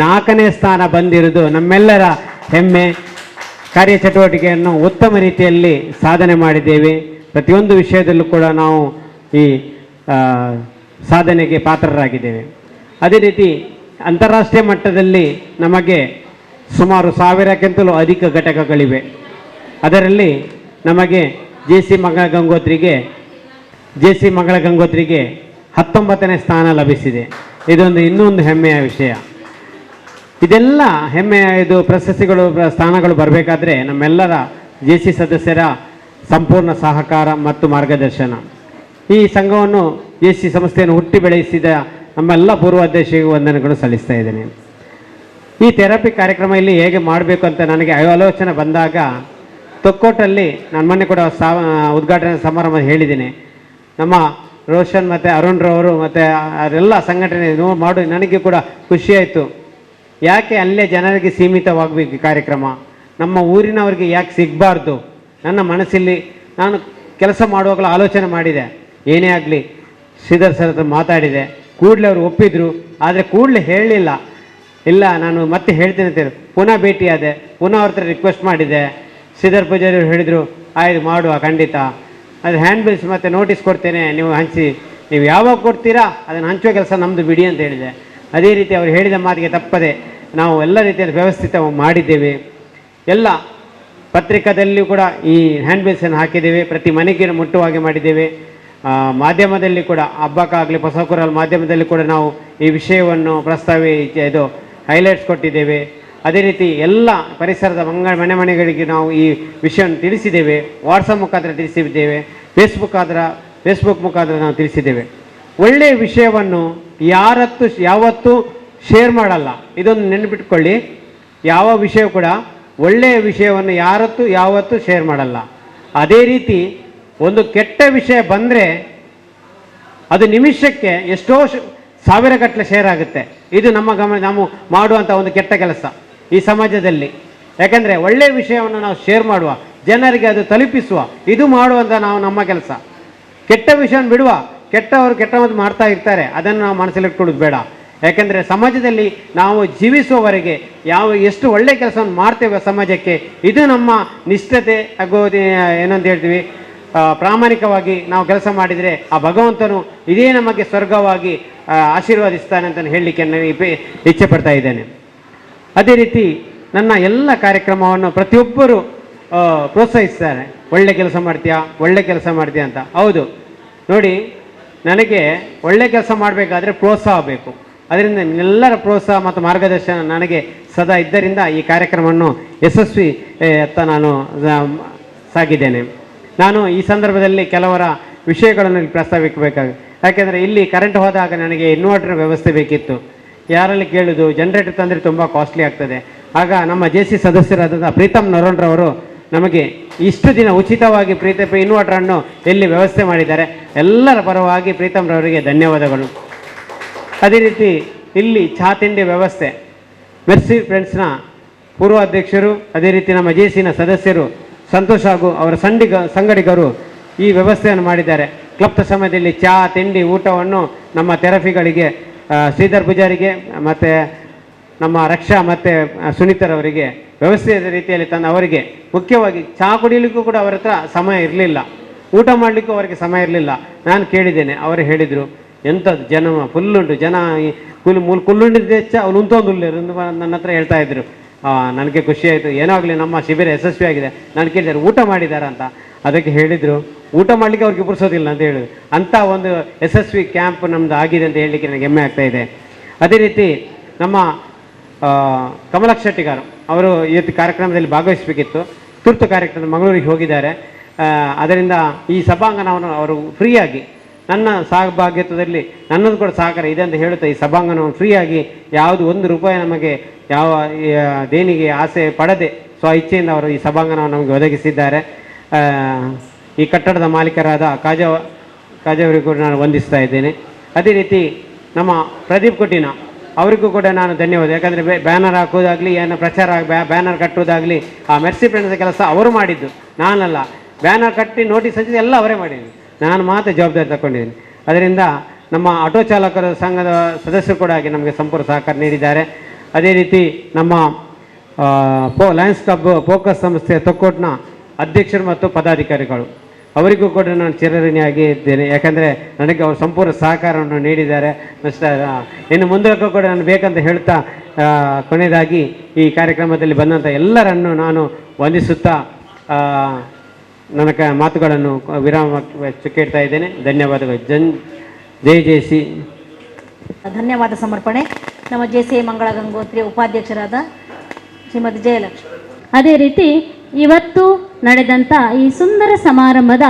4ನೇ ಸ್ಥಾನ ಬಂದಿರುವುದು ನಮ್ಮೆಲ್ಲರ ಹೆಮ್ಮೆ. ಕಾರ್ಯಚಟುವಟಿಕೆಯನ್ನು ಉತ್ತಮ ರೀತಿಯಲ್ಲಿ ಸಾಧನೆ ಮಾಡಿದ್ದೇವೆ. ಪ್ರತಿಯೊಂದು ವಿಷಯದಲ್ಲೂ ಕೂಡ ನಾವು ಈ ಸಾಧನೆಗೆ ಪಾತ್ರರಾಗಿದ್ದೇವೆ. ಅದೇ ರೀತಿ ಅಂತಾರಾಷ್ಟ್ರೀಯ ಮಟ್ಟದಲ್ಲಿ ನಮಗೆ ಸುಮಾರು 1000ಕ್ಕಿಂತಲೂ ಅಧಿಕ ಘಟಕಗಳಿವೆ. ಅದರಲ್ಲಿ ನಮಗೆ JC ಮಂಗಳ ಗಂಗೋತ್ರಿಗೆ 19ನೇ ಸ್ಥಾನ ಲಭಿಸಿದೆ. ಇದೊಂದು ಇನ್ನೊಂದು ಹೆಮ್ಮೆಯ ವಿಷಯ. ಇದೆಲ್ಲ ಹೆಮ್ಮೆಯ ಪ್ರಶಸ್ತಿಗಳು ಸ್ಥಾನಗಳು ಬರಬೇಕಾದ್ರೆ ನಮ್ಮೆಲ್ಲರ JC ಸದಸ್ಯರ ಸಂಪೂರ್ಣ ಸಹಕಾರ ಮತ್ತು ಮಾರ್ಗದರ್ಶನ. ಈ ಸಂಘವನ್ನು JC ಸಂಸ್ಥೆಯನ್ನು ಹುಟ್ಟಿ ಬೆಳೆಸಿದ ನಮ್ಮೆಲ್ಲ ಪೂರ್ವಾಧ್ಯಕ್ಷರಿಗೆ ವಂದನೆಗಳು ಸಲ್ಲಿಸ್ತಾ ಇದ್ದೇನೆ. ಈ ಥೆರಪಿ ಕಾರ್ಯಕ್ರಮ ಇಲ್ಲಿ ಹೇಗೆ ಮಾಡಬೇಕು ಅಂತ ನನಗೆ ಆಲೋಚನೆ ಬಂದಾಗ ತೊಕ್ಕೋಟಲ್ಲಿ ನಾನು ಮೊನ್ನೆ ಕೂಡ ಉದ್ಘಾಟನಾ ಸಮಾರಂಭ ಹೇಳಿದ್ದೀನಿ. ನಮ್ಮ ರೋಷನ್ ಮತ್ತು ಅರುಣ್ರವರು ಮತ್ತು ಅವರೆಲ್ಲ ಸಂಘಟನೆ ಮಾಡಿ ನನಗೆ ಕೂಡ ಖುಷಿಯಾಯಿತು. ಯಾಕೆ ಅಲ್ಲೇ ಜನರಿಗೆ ಸೀಮಿತವಾಗಬೇಕು ಕಾರ್ಯಕ್ರಮ, ನಮ್ಮ ಊರಿನವರಿಗೆ ಯಾಕೆ ಸಿಗಬಾರ್ದು? ನನ್ನ ಮನಸ್ಸಲ್ಲಿ ನಾನು ಕೆಲಸ ಮಾಡುವಾಗಲೂ ಆಲೋಚನೆ ಮಾಡಿದೆ, ಏನೇ ಆಗಲಿ ಶ್ರೀಧರ್ ಸರ್ ಹತ್ರ ಮಾತಾಡಿದೆ, ಕೂಡಲೇ ಅವರು ಒಪ್ಪಿದ್ರು. ಆದರೆ ಕೂಡಲೇ ಹೇಳಲಿಲ್ಲ, ಇಲ್ಲ ನಾನು ಮತ್ತೆ ಹೇಳ್ತೀನಿ ಅಂತೇಳಿ ಪುನಃ ಭೇಟಿಯಾದೆ, ಪುನಃ ಅವ್ರ ಹತ್ರ ರಿಕ್ವೆಸ್ಟ್ ಮಾಡಿದೆ. ಶ್ರೀಧರ್ ಪೂಜಾರಿ ಅವರು ಹೇಳಿದರು, ಆಯ್ತು ಮಾಡುವ ಖಂಡಿತ, ಅದು ಹ್ಯಾಂಡ್ ಬಿಲ್ಸ್ ಮತ್ತು ನೋಟಿಸ್ ಕೊಡ್ತೇನೆ, ನೀವು ಹಂಚಿ, ನೀವು ಯಾವಾಗ ಕೊಡ್ತೀರಾ ಅದನ್ನು ಹಂಚುವ ಕೆಲಸ ನಮ್ಮದು ಬಿಡಿ ಅಂತ ಹೇಳಿದೆ. ಅದೇ ರೀತಿ ಅವರು ಹೇಳಿದ ಮಾತಿಗೆ ತಪ್ಪದೆ ನಾವು ಎಲ್ಲ ರೀತಿಯಲ್ಲಿ ವ್ಯವಸ್ಥಿತ ಮಾಡಿದ್ದೇವೆ. ಎಲ್ಲ ಪತ್ರಿಕಾದಲ್ಲಿಯೂ ಕೂಡ ಈ ಹ್ಯಾಂಡ್ ಬಿಲ್ಸನ್ನು ಹಾಕಿದ್ದೇವೆ, ಪ್ರತಿ ಮನೆಗೆ ಮುಟ್ಟುವಾಗೆ ಮಾಡಿದ್ದೇವೆ. ಮಾಧ್ಯಮದಲ್ಲಿ ಕೂಡ ಹಬ್ಬಕ್ಕಾಗಲಿ ಹೊಸಕೂರಲ್ಲಿ ಮಾಧ್ಯಮದಲ್ಲಿ ಕೂಡ ನಾವು ಈ ವಿಷಯವನ್ನು ಇದು ಹೈಲೈಟ್ಸ್ ಕೊಟ್ಟಿದ್ದೇವೆ. ಅದೇ ರೀತಿ ಎಲ್ಲ ಪರಿಸರದ ಮನೆಗಳಿಗೆ ನಾವು ಈ ವಿಷಯವನ್ನು ತಿಳಿಸಿದ್ದೇವೆ. ವಾಟ್ಸಪ್ ಮುಖಾಂತರ ತಿಳಿಸಿದ್ದೇವೆ, ಫೇಸ್ಬುಕ್ ಮುಖಾಂತರ ನಾವು ತಿಳಿಸಿದ್ದೇವೆ. ಒಳ್ಳೆಯ ವಿಷಯವನ್ನು ಯಾವತ್ತೂ ಶೇರ್ ಮಾಡಲ್ಲ, ಇದೊಂದು ನೆನಪಿಟ್ಕೊಳ್ಳಿ. ಯಾವ ವಿಷಯ ಕೂಡ ಒಳ್ಳೆಯ ವಿಷಯವನ್ನು ಯಾವತ್ತೂ ಶೇರ್ ಮಾಡಲ್ಲ. ಅದೇ ರೀತಿ ಒಂದು ಕೆಟ್ಟ ವಿಷಯ ಬಂದರೆ ಅದು ನಿಮಿಷಕ್ಕೆ ಎಷ್ಟೋ ಸಾವಿರಗಟ್ಟಲೆ ಶೇರ್ ಆಗುತ್ತೆ. ಇದು ನಾವು ಮಾಡುವಂಥ ಒಂದು ಕೆಟ್ಟ ಕೆಲಸ ಈ ಸಮಾಜದಲ್ಲಿ. ಯಾಕಂದರೆ ಒಳ್ಳೆಯ ವಿಷಯವನ್ನು ನಾವು ಶೇರ್ ಮಾಡುವ, ಜನರಿಗೆ ಅದು ತಲುಪಿಸುವ, ಇದು ಮಾಡುವಂಥ ನಮ್ಮ ಕೆಲಸ. ಕೆಟ್ಟ ವಿಷಯವನ್ನು ಬಿಡುವ, ಕೆಟ್ಟವರು ಕೆಟ್ಟವನ್ನು ಮಾಡ್ತಾ ಇರ್ತಾರೆ, ಅದನ್ನು ನಾವು ಮನಸ್ಸಲ್ಲಿಟ್ಕೊಳ್ಳೋದು ಬೇಡ. ಯಾಕೆಂದರೆ ಸಮಾಜದಲ್ಲಿ ನಾವು ಜೀವಿಸುವವರೆಗೆ ಎಷ್ಟು ಒಳ್ಳೆಯ ಕೆಲಸವನ್ನು ಮಾಡ್ತೇವೆ ಸಮಾಜಕ್ಕೆ, ಇದು ನಮ್ಮ ನಿಷ್ಠತೆ ಆಗೋದು. ಏನಂತ ಹೇಳ್ತೀವಿ, ಪ್ರಾಮಾಣಿಕವಾಗಿ ನಾವು ಕೆಲಸ ಮಾಡಿದರೆ ಆ ಭಗವಂತನು ಇದೇ ನಮಗೆ ಸ್ವರ್ಗವಾಗಿ ಆಶೀರ್ವಾದಿಸ್ತಾನೆ ಅಂತ ಹೇಳಲಿಕ್ಕೆ ನಾನು ಇಚ್ಛೆ ಪಡ್ತಾ ಇದ್ದೇನೆ. ಅದೇ ರೀತಿ ನನ್ನ ಎಲ್ಲ ಕಾರ್ಯಕ್ರಮವನ್ನು ಪ್ರತಿಯೊಬ್ಬರು ಪ್ರೋತ್ಸಾಹಿಸ್ತಾರೆ. ಒಳ್ಳೆ ಕೆಲಸ ಮಾಡ್ತೀಯಾ ಅಂತ. ಹೌದು ನೋಡಿ, ನನಗೆ ಒಳ್ಳೆ ಕೆಲಸ ಮಾಡಬೇಕಾದ್ರೆ ಪ್ರೋತ್ಸಾಹ ಬೇಕು. ಅದರಿಂದ ಎಲ್ಲರ ಪ್ರೋತ್ಸಾಹ ಮತ್ತು ಮಾರ್ಗದರ್ಶನ ನನಗೆ ಸದಾ ಇದ್ದರಿಂದ ಈ ಕಾರ್ಯಕ್ರಮವನ್ನು ಯಶಸ್ವಿ ಅತ್ತ ನಾನು ಸಾಗಿದ್ದೇನೆ. ನಾನು ಈ ಸಂದರ್ಭದಲ್ಲಿ ಕೆಲವರ ವಿಷಯಗಳನ್ನು ಪ್ರಸ್ತಾವಿಸಬೇಕಾಗಿ, ಯಾಕೆಂದರೆ ಇಲ್ಲಿ ಕರೆಂಟ್ ಹೋದಾಗ ನನಗೆ ಇನ್ವರ್ಟರ್ ವ್ಯವಸ್ಥೆ ಬೇಕಿತ್ತು. ಯಾರಲ್ಲಿ ಕೇಳೋದು, ಜನರೇಟರ್ ತಂದರೆ ತುಂಬ ಕಾಸ್ಟ್ಲಿ ಆಗ್ತದೆ. ಆಗ ನಮ್ಮ JC ಸದಸ್ಯರಾದ ಪ್ರೀತಮ್ ನರೋನ್ರವರು ನಮಗೆ ಇಷ್ಟು ದಿನ ಉಚಿತವಾಗಿ ಇನ್ವರ್ಟರನ್ನು ಎಲ್ಲಿ ವ್ಯವಸ್ಥೆ ಮಾಡಿದ್ದಾರೆ. ಎಲ್ಲರ ಪರವಾಗಿ ಪ್ರೀತಮ್ರವರಿಗೆ ಧನ್ಯವಾದಗಳು. ಅದೇ ರೀತಿ ಇಲ್ಲಿ ಚಹಾ ತಿಂಡಿ ವ್ಯವಸ್ಥೆ ಮೆರ್ಸಿ ಫ್ರೆಂಡ್ಸ್ನ ಪೂರ್ವ ಅಧ್ಯಕ್ಷರು, ಅದೇ ರೀತಿ ನಮ್ಮ JCನ ಸದಸ್ಯರು ಸಂತೋಷ್ ಹಾಗೂ ಅವರ ಸಂಗಡಿಗರು ಈ ವ್ಯವಸ್ಥೆಯನ್ನು ಮಾಡಿದ್ದಾರೆ. ಕ್ಲಬ್ದ ಸಮಯದಲ್ಲಿ ಚಹಾ ತಿಂಡಿ ಊಟವನ್ನು ನಮ್ಮ ಥೆರಪಿಗಳಿಗೆ ಶ್ರೀಧರ್ ಪೂಜಾರಿಗೆ ಮತ್ತು ನಮ್ಮ ರಕ್ಷಾ ಮತ್ತು ಸುನೀತರವರಿಗೆ ವ್ಯವಸ್ಥೆಯ ರೀತಿಯಲ್ಲಿ ತಂದು ಅವರಿಗೆ ಮುಖ್ಯವಾಗಿ ಚಹಾ ಕುಡಿಯಲಿಕ್ಕೂ ಕೂಡ ಅವರ ಹತ್ರ ಸಮಯ ಇರಲಿಲ್ಲ, ಊಟ ಮಾಡಲಿಕ್ಕೂ ಅವರಿಗೆ ಸಮಯ ಇರಲಿಲ್ಲ. ನಾನು ಕೇಳಿದ್ದೇನೆ, ಅವರು ಹೇಳಿದರು, ಎಂಥದ್ದು ಜನ ಫುಲ್ಲುಂಟು, ಜನ ಕುಲ್ಲುಂಡಿದ್ದ ಹೆಚ್ಚ ಅವ್ನು ಉಂಟೊಂದುಲ್ಲೇರು ನನ್ನ ಹತ್ರ ಹೇಳ್ತಾ ಇದ್ರು. ನನಗೆ ಖುಷಿಯಾಯಿತು, ಏನೋ ಆಗಲಿ ನಮ್ಮ ಶಿಬಿರ ಯಶಸ್ವಿಯಾಗಿದೆ. ನಾನು ಕೇಳಿದ್ದಾರೆ ಊಟ ಮಾಡಿದ್ದಾರೆ ಅಂತ, ಅದಕ್ಕೆ ಹೇಳಿದರು ಊಟ ಮಾಡಲಿಕ್ಕೆ ಅವ್ರಿಗೆ ಪುರ್ಸೋದಿಲ್ಲ ಅಂತ ಹೇಳಿದ್ರು. ಅಂಥ ಒಂದು ಯಶಸ್ವಿ ಕ್ಯಾಂಪ್ ನಮ್ಮದು ಆಗಿದೆ ಅಂತ ಹೇಳಲಿಕ್ಕೆ ನನಗೆ ಹೆಮ್ಮೆ ಆಗ್ತಾ ಇದೆ. ಅದೇ ರೀತಿ ನಮ್ಮ ಕಮಲಕ್ಷ ಶೆಟ್ಟಿಗಾರು ಅವರು ಇವತ್ತು ಕಾರ್ಯಕ್ರಮದಲ್ಲಿ ಭಾಗವಹಿಸಬೇಕಿತ್ತು, ತುರ್ತು ಕಾರ್ಯಕ್ರಮ ಮಂಗಳೂರಿಗೆ ಹೋಗಿದ್ದಾರೆ. ಅದರಿಂದ ಈ ಸಭಾಂಗಣವನ್ನು ಅವರು ಫ್ರೀಯಾಗಿ ನನ್ನ ಸಹಭಾಗಿತ್ವದಲ್ಲಿ ನನ್ನದು ಕೂಡ ಸಹಕಾರ ಇದೆ ಅಂತ ಹೇಳುತ್ತಾ ಈ ಸಭಾಂಗಣವನ್ನು ಫ್ರೀಯಾಗಿ ಯಾವುದು ₹1 ನಮಗೆ ಯಾವ ದೇಣಿಗೆ ಆಸೆ ಪಡದೆ ಸ್ವ ಇಚ್ಛೆಯಿಂದ ಅವರು ಈ ಸಭಾಂಗಣವನ್ನು ನಮಗೆ ಒದಗಿಸಿದ್ದಾರೆ. ಈ ಕಟ್ಟಡದ ಮಾಲೀಕರಾದ ಕಾಜಾವರಿಗೂ ಕೂಡ ನಾನು ವಂದಿಸ್ತಾ ಇದ್ದೇನೆ. ಅದೇ ರೀತಿ ನಮ್ಮ ಪ್ರದೀಪ್ ಕೊಟ್ಟಿನ ಅವರಿಗೂ ಕೂಡ ನಾನು ಧನ್ಯವಾದ. ಯಾಕಂದರೆ ಬ್ಯಾನರ್ ಹಾಕೋದಾಗಲಿ, ಏನು ಪ್ರಚಾರ ಬ್ಯಾನರ್ ಕಟ್ಟೋದಾಗಲಿ, ಆ ಮೆರ್ಸಿ ಫ್ರೆಂಡ್ಸ್ ಕೆಲಸ ಅವರು ಮಾಡಿದ್ದು, ನಾನಲ್ಲ. ಬ್ಯಾನರ್ ಕಟ್ಟಿ ನೋಟಿಸ್ ಹಚ್ಚಿದ್ದು ಎಲ್ಲ ಅವರೇ ಮಾಡಿದ್ದೀನಿ, ನಾನು ಮಾತ್ರ ಜವಾಬ್ದಾರಿ ತಗೊಂಡಿದ್ದೀನಿ. ಅದರಿಂದ ನಮ್ಮ ಆಟೋ ಚಾಲಕರ ಸಂಘದ ಸದಸ್ಯರು ಕೂಡ ಆಗಿ ನಮಗೆ ಸಂಪೂರ್ಣ ಸಹಕಾರ ನೀಡಿದ್ದಾರೆ. ಅದೇ ರೀತಿ ನಮ್ಮ ಲಯನ್ಸ್ ಕ್ಲಬ್ ಫೋಕಸ್ ಸಂಸ್ಥೆಯ ತೊಕ್ಕೋಟ್ನ ಅಧ್ಯಕ್ಷರು ಮತ್ತು ಪದಾಧಿಕಾರಿಗಳು ಅವರಿಗೂ ಕೂಡ ನಾನು ಚಿರಋಣಿಯಾಗಿ ಇದ್ದೇನೆ. ಯಾಕಂದರೆ ನನಗೆ ಅವರು ಸಂಪೂರ್ಣ ಸಹಕಾರವನ್ನು ನೀಡಿದ್ದಾರೆ. ಇನ್ನು ಮುಂದಕ್ಕೂ ಕೂಡ ನಾನು ಬೇಕಂತ ಹೇಳ್ತಾ ಕೊನೆಯದಾಗಿ ಈ ಕಾರ್ಯಕ್ರಮದಲ್ಲಿ ಬಂದಂಥ ಎಲ್ಲರನ್ನು ನಾನು ವಂದಿಸುತ್ತಾ ನನ್ನ ಮಾತುಗಳನ್ನು ವಿರಾಮ ಕೇಳ್ತಾ ಇದ್ದೇನೆ. ಧನ್ಯವಾದಗಳು. ಜೈ JC. ಧನ್ಯವಾದ ಸಮರ್ಪಣೆ ನಮ್ಮ JC ಮಂಗಳ ಗಂಗೋತ್ರಿ ಉಪಾಧ್ಯಕ್ಷರಾದ ಶ್ರೀಮತಿ ಜಯಲಕ್ಷ್ಮಿ. ಅದೇ ರೀತಿ ಇವತ್ತು ನಡೆದಂಥ ಈ ಸುಂದರ ಸಮಾರಂಭದ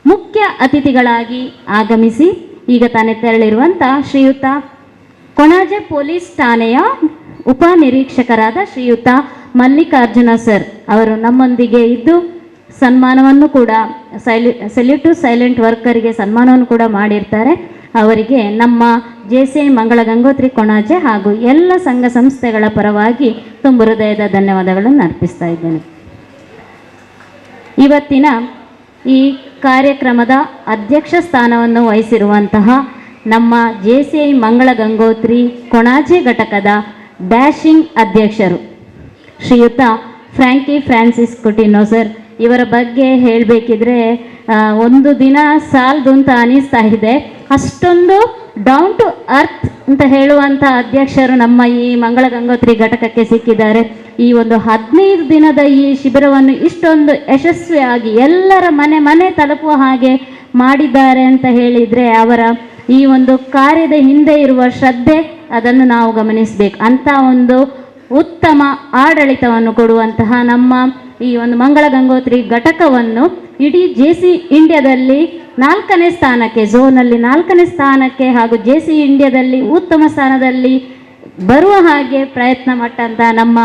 ಮುಖ್ಯ ಅತಿಥಿಗಳಾಗಿ ಆಗಮಿಸಿ ಈಗ ತಾನೇ ತೆರಳಿರುವಂಥ ಶ್ರೀಯುತ ಕೊಣಾಜೆ ಪೊಲೀಸ್ ಠಾಣೆಯ ಉಪನಿರೀಕ್ಷಕರಾದ ಶ್ರೀಯುತ ಮಲ್ಲಿಕಾರ್ಜುನ ಸರ್ ಅವರು ನಮ್ಮೊಂದಿಗೆ ಇದ್ದು ಸನ್ಮಾನವನ್ನು ಕೂಡ ಸೆಲ್ಯೂಟ್ ಟು ಸೈಲೆಂಟ್ ವರ್ಕರಿಗೆ ಸನ್ಮಾನವನ್ನು ಕೂಡ ಮಾಡಿರ್ತಾರೆ. ಅವರಿಗೆ ನಮ್ಮ JC ಮಂಗಳ ಗಂಗೋತ್ರಿ ಕೊಣಾಜೆ ಹಾಗೂ ಎಲ್ಲ ಸಂಘ ಸಂಸ್ಥೆಗಳ ಪರವಾಗಿ ತುಂಬ ಹೃದಯದ ಧನ್ಯವಾದಗಳನ್ನು ಅರ್ಪಿಸ್ತಾ ಇದ್ದೇನೆ. ಇವತ್ತಿನ ಈ ಕಾರ್ಯಕ್ರಮದ ಅಧ್ಯಕ್ಷ ಸ್ಥಾನವನ್ನು ವಹಿಸಿರುವಂತಹ ನಮ್ಮ JCI ಮಂಗಳ ಗಂಗೋತ್ರಿ ಕೊಣಾಜೆ ಘಟಕದ ಡ್ಯಾಶಿಂಗ್ ಅಧ್ಯಕ್ಷರು ಶ್ರೀಯುತ ಫ್ರಾಂಕಿ ಫ್ರಾನ್ಸಿಸ್ ಕುಟಿನೋ ಸರ್. ಇವರ ಬಗ್ಗೆ ಹೇಳಬೇಕಿದ್ರೆ ಒಂದು ದಿನ ಸಾಲದು ಅಂತ ಅನಿಸ್ತಾ ಇದೆ. ಅಷ್ಟೊಂದು ಡೌನ್ ಟು ಅರ್ತ್ ಅಂತ ಹೇಳುವಂಥ ಅಧ್ಯಕ್ಷರು ನಮ್ಮ ಈ ಮಂಗಳ ಗಂಗೋತ್ರಿ ಘಟಕಕ್ಕೆ ಸಿಕ್ಕಿದ್ದಾರೆ. ಈ ಒಂದು 15 ದಿನದ ಈ ಶಿಬಿರವನ್ನು ಇಷ್ಟೊಂದು ಯಶಸ್ವಿಯಾಗಿ ಎಲ್ಲರ ಮನೆ ಮನೆ ತಲುಪುವ ಹಾಗೆ ಮಾಡಿದ್ದಾರೆ ಅಂತ ಹೇಳಿದರೆ ಅವರ ಈ ಒಂದು ಕಾರ್ಯದ ಹಿಂದೆ ಇರುವ ಶ್ರದ್ಧೆ, ಅದನ್ನು ನಾವು ಗಮನಿಸಬೇಕು. ಅಂಥ ಒಂದು ಉತ್ತಮ ಆಡಳಿತವನ್ನು ಕೊಡುವಂತಹ ನಮ್ಮ ಈ ಒಂದು ಮಂಗಳ ಗಂಗೋತ್ರಿ ಘಟಕವನ್ನು ಇಡೀ JC ಇಂಡಿಯಾದಲ್ಲಿ 4ನೇ ಸ್ಥಾನಕ್ಕೆ, ಝೋನಲ್ಲಿ 4ನೇ ಸ್ಥಾನಕ್ಕೆ ಹಾಗೂ JC ಇಂಡಿಯಾದಲ್ಲಿ ಉತ್ತಮ ಸ್ಥಾನದಲ್ಲಿ ಬರುವ ಹಾಗೆ ಪ್ರಯತ್ನ ಪಟ್ಟಂಥ ನಮ್ಮ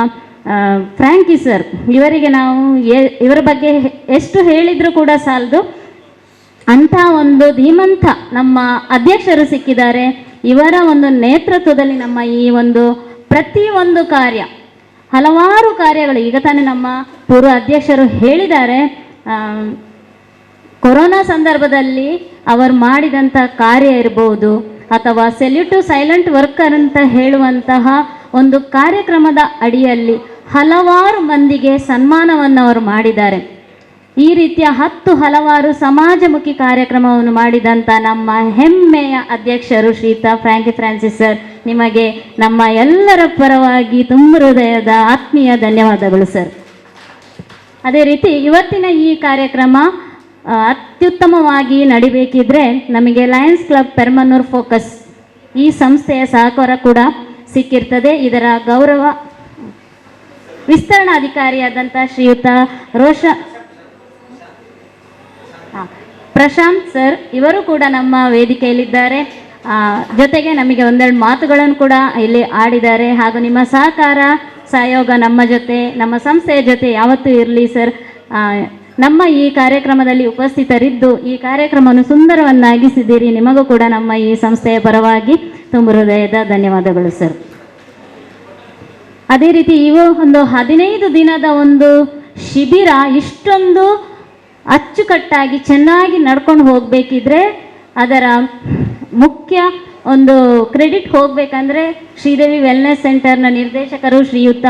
ಫ್ರಾಂಕಿ ಸರ್, ಇವರಿಗೆ ನಾವು ಇವರ ಬಗ್ಗೆ ಎಷ್ಟು ಹೇಳಿದರೂ ಕೂಡ ಸಾಲದು. ಅಂಥ ಒಂದು ಧೀಮಂತ ನಮ್ಮ ಅಧ್ಯಕ್ಷರು ಸಿಕ್ಕಿದ್ದಾರೆ. ಇವರ ಒಂದು ನೇತೃತ್ವದಲ್ಲಿ ನಮ್ಮ ಈ ಒಂದು ಪ್ರತಿಯೊಂದು ಕಾರ್ಯ, ಹಲವಾರು ಕಾರ್ಯಗಳು, ಈಗ ತಾನೇ ನಮ್ಮ ಪೂರ್ವ ಅಧ್ಯಕ್ಷರು ಹೇಳಿದ್ದಾರೆ, ಕೊರೋನಾ ಸಂದರ್ಭದಲ್ಲಿ ಅವರು ಮಾಡಿದಂಥ ಕಾರ್ಯ ಇರ್ಬೋದು ಅಥವಾ ಸೆಲ್ಯೂಟ್ ಟು ಸೈಲೆಂಟ್ ವರ್ಕರ್ ಅಂತ ಹೇಳುವಂತಹ ಒಂದು ಕಾರ್ಯಕ್ರಮದ ಅಡಿಯಲ್ಲಿ ಹಲವಾರು ಮಂದಿಗೆ ಸನ್ಮಾನವನ್ನು ಅವರು ಮಾಡಿದ್ದಾರೆ. ಈ ರೀತಿಯ ಹಲವಾರು ಸಮಾಜಮುಖಿ ಕಾರ್ಯಕ್ರಮವನ್ನು ಮಾಡಿದಂಥ ನಮ್ಮ ಹೆಮ್ಮೆಯ ಅಧ್ಯಕ್ಷರು ಶ್ರೀಯುತ ಫ್ರಾಂಕಿ ಫ್ರಾನ್ಸಿಸ್ ಸರ್, ನಿಮಗೆ ನಮ್ಮ ಎಲ್ಲರ ಪರವಾಗಿ ತುಂಬ ಹೃದಯದ ಆತ್ಮೀಯ ಧನ್ಯವಾದಗಳು ಸರ್. ಅದೇ ರೀತಿ ಇವತ್ತಿನ ಈ ಕಾರ್ಯಕ್ರಮ ಅತ್ಯುತ್ತಮವಾಗಿ ನಡಿಬೇಕಿದ್ರೆ ನಮಗೆ ಲಯನ್ಸ್ ಕ್ಲಬ್ ಪೆರ್ಮನೂರ್ ಫೋಕಸ್ ಈ ಸಂಸ್ಥೆಯ ಸಹಕಾರ ಕೂಡ ಸಿಕ್ಕಿರ್ತದೆ. ಇದರ ಗೌರವ ವಿಸ್ತರಣಾಧಿಕಾರಿಯಾದಂಥ ಶ್ರೀಯುತ ಪ್ರಶಾಂತ್ ಸರ್, ಇವರು ಕೂಡ ನಮ್ಮ ವೇದಿಕೆಯಲ್ಲಿದ್ದಾರೆ. ಜೊತೆಗೆ ನಮಗೆ ಒಂದೆರಡು ಮಾತುಗಳನ್ನು ಕೂಡ ಇಲ್ಲಿ ಆಡಿದ್ದಾರೆ. ಹಾಗೂ ನಿಮ್ಮ ಸಹಯೋಗ ನಮ್ಮ ಜೊತೆ, ನಮ್ಮ ಸಂಸ್ಥೆಯ ಜೊತೆ ಯಾವತ್ತೂ ಇರಲಿ ಸರ್. ನಮ್ಮ ಈ ಕಾರ್ಯಕ್ರಮದಲ್ಲಿ ಉಪಸ್ಥಿತರಿದ್ದು ಈ ಕಾರ್ಯಕ್ರಮವನ್ನು ಸುಂದರವನ್ನಾಗಿಸಿದ್ದೀರಿ. ನಿಮಗೂ ಕೂಡ ನಮ್ಮ ಈ ಸಂಸ್ಥೆಯ ಪರವಾಗಿ ತುಂಬ ಹೃದಯದ ಧನ್ಯವಾದಗಳು ಸರ್. ಅದೇ ರೀತಿ ಇವು ಒಂದು 15 ದಿನದ ಒಂದು ಶಿಬಿರ ಇಷ್ಟೊಂದು ಅಚ್ಚುಕಟ್ಟಾಗಿ ಚೆನ್ನಾಗಿ ನಡ್ಕೊಂಡು ಹೋಗಬೇಕಿದ್ರೆ ಅದರ ಮುಖ್ಯ ಒಂದು ಕ್ರೆಡಿಟ್ ಹೋಗಬೇಕಂದ್ರೆ ಶ್ರೀದೇವಿ ವೆಲ್ನೆಸ್ ಸೆಂಟರ್ನ ನಿರ್ದೇಶಕರು ಶ್ರೀಯುತ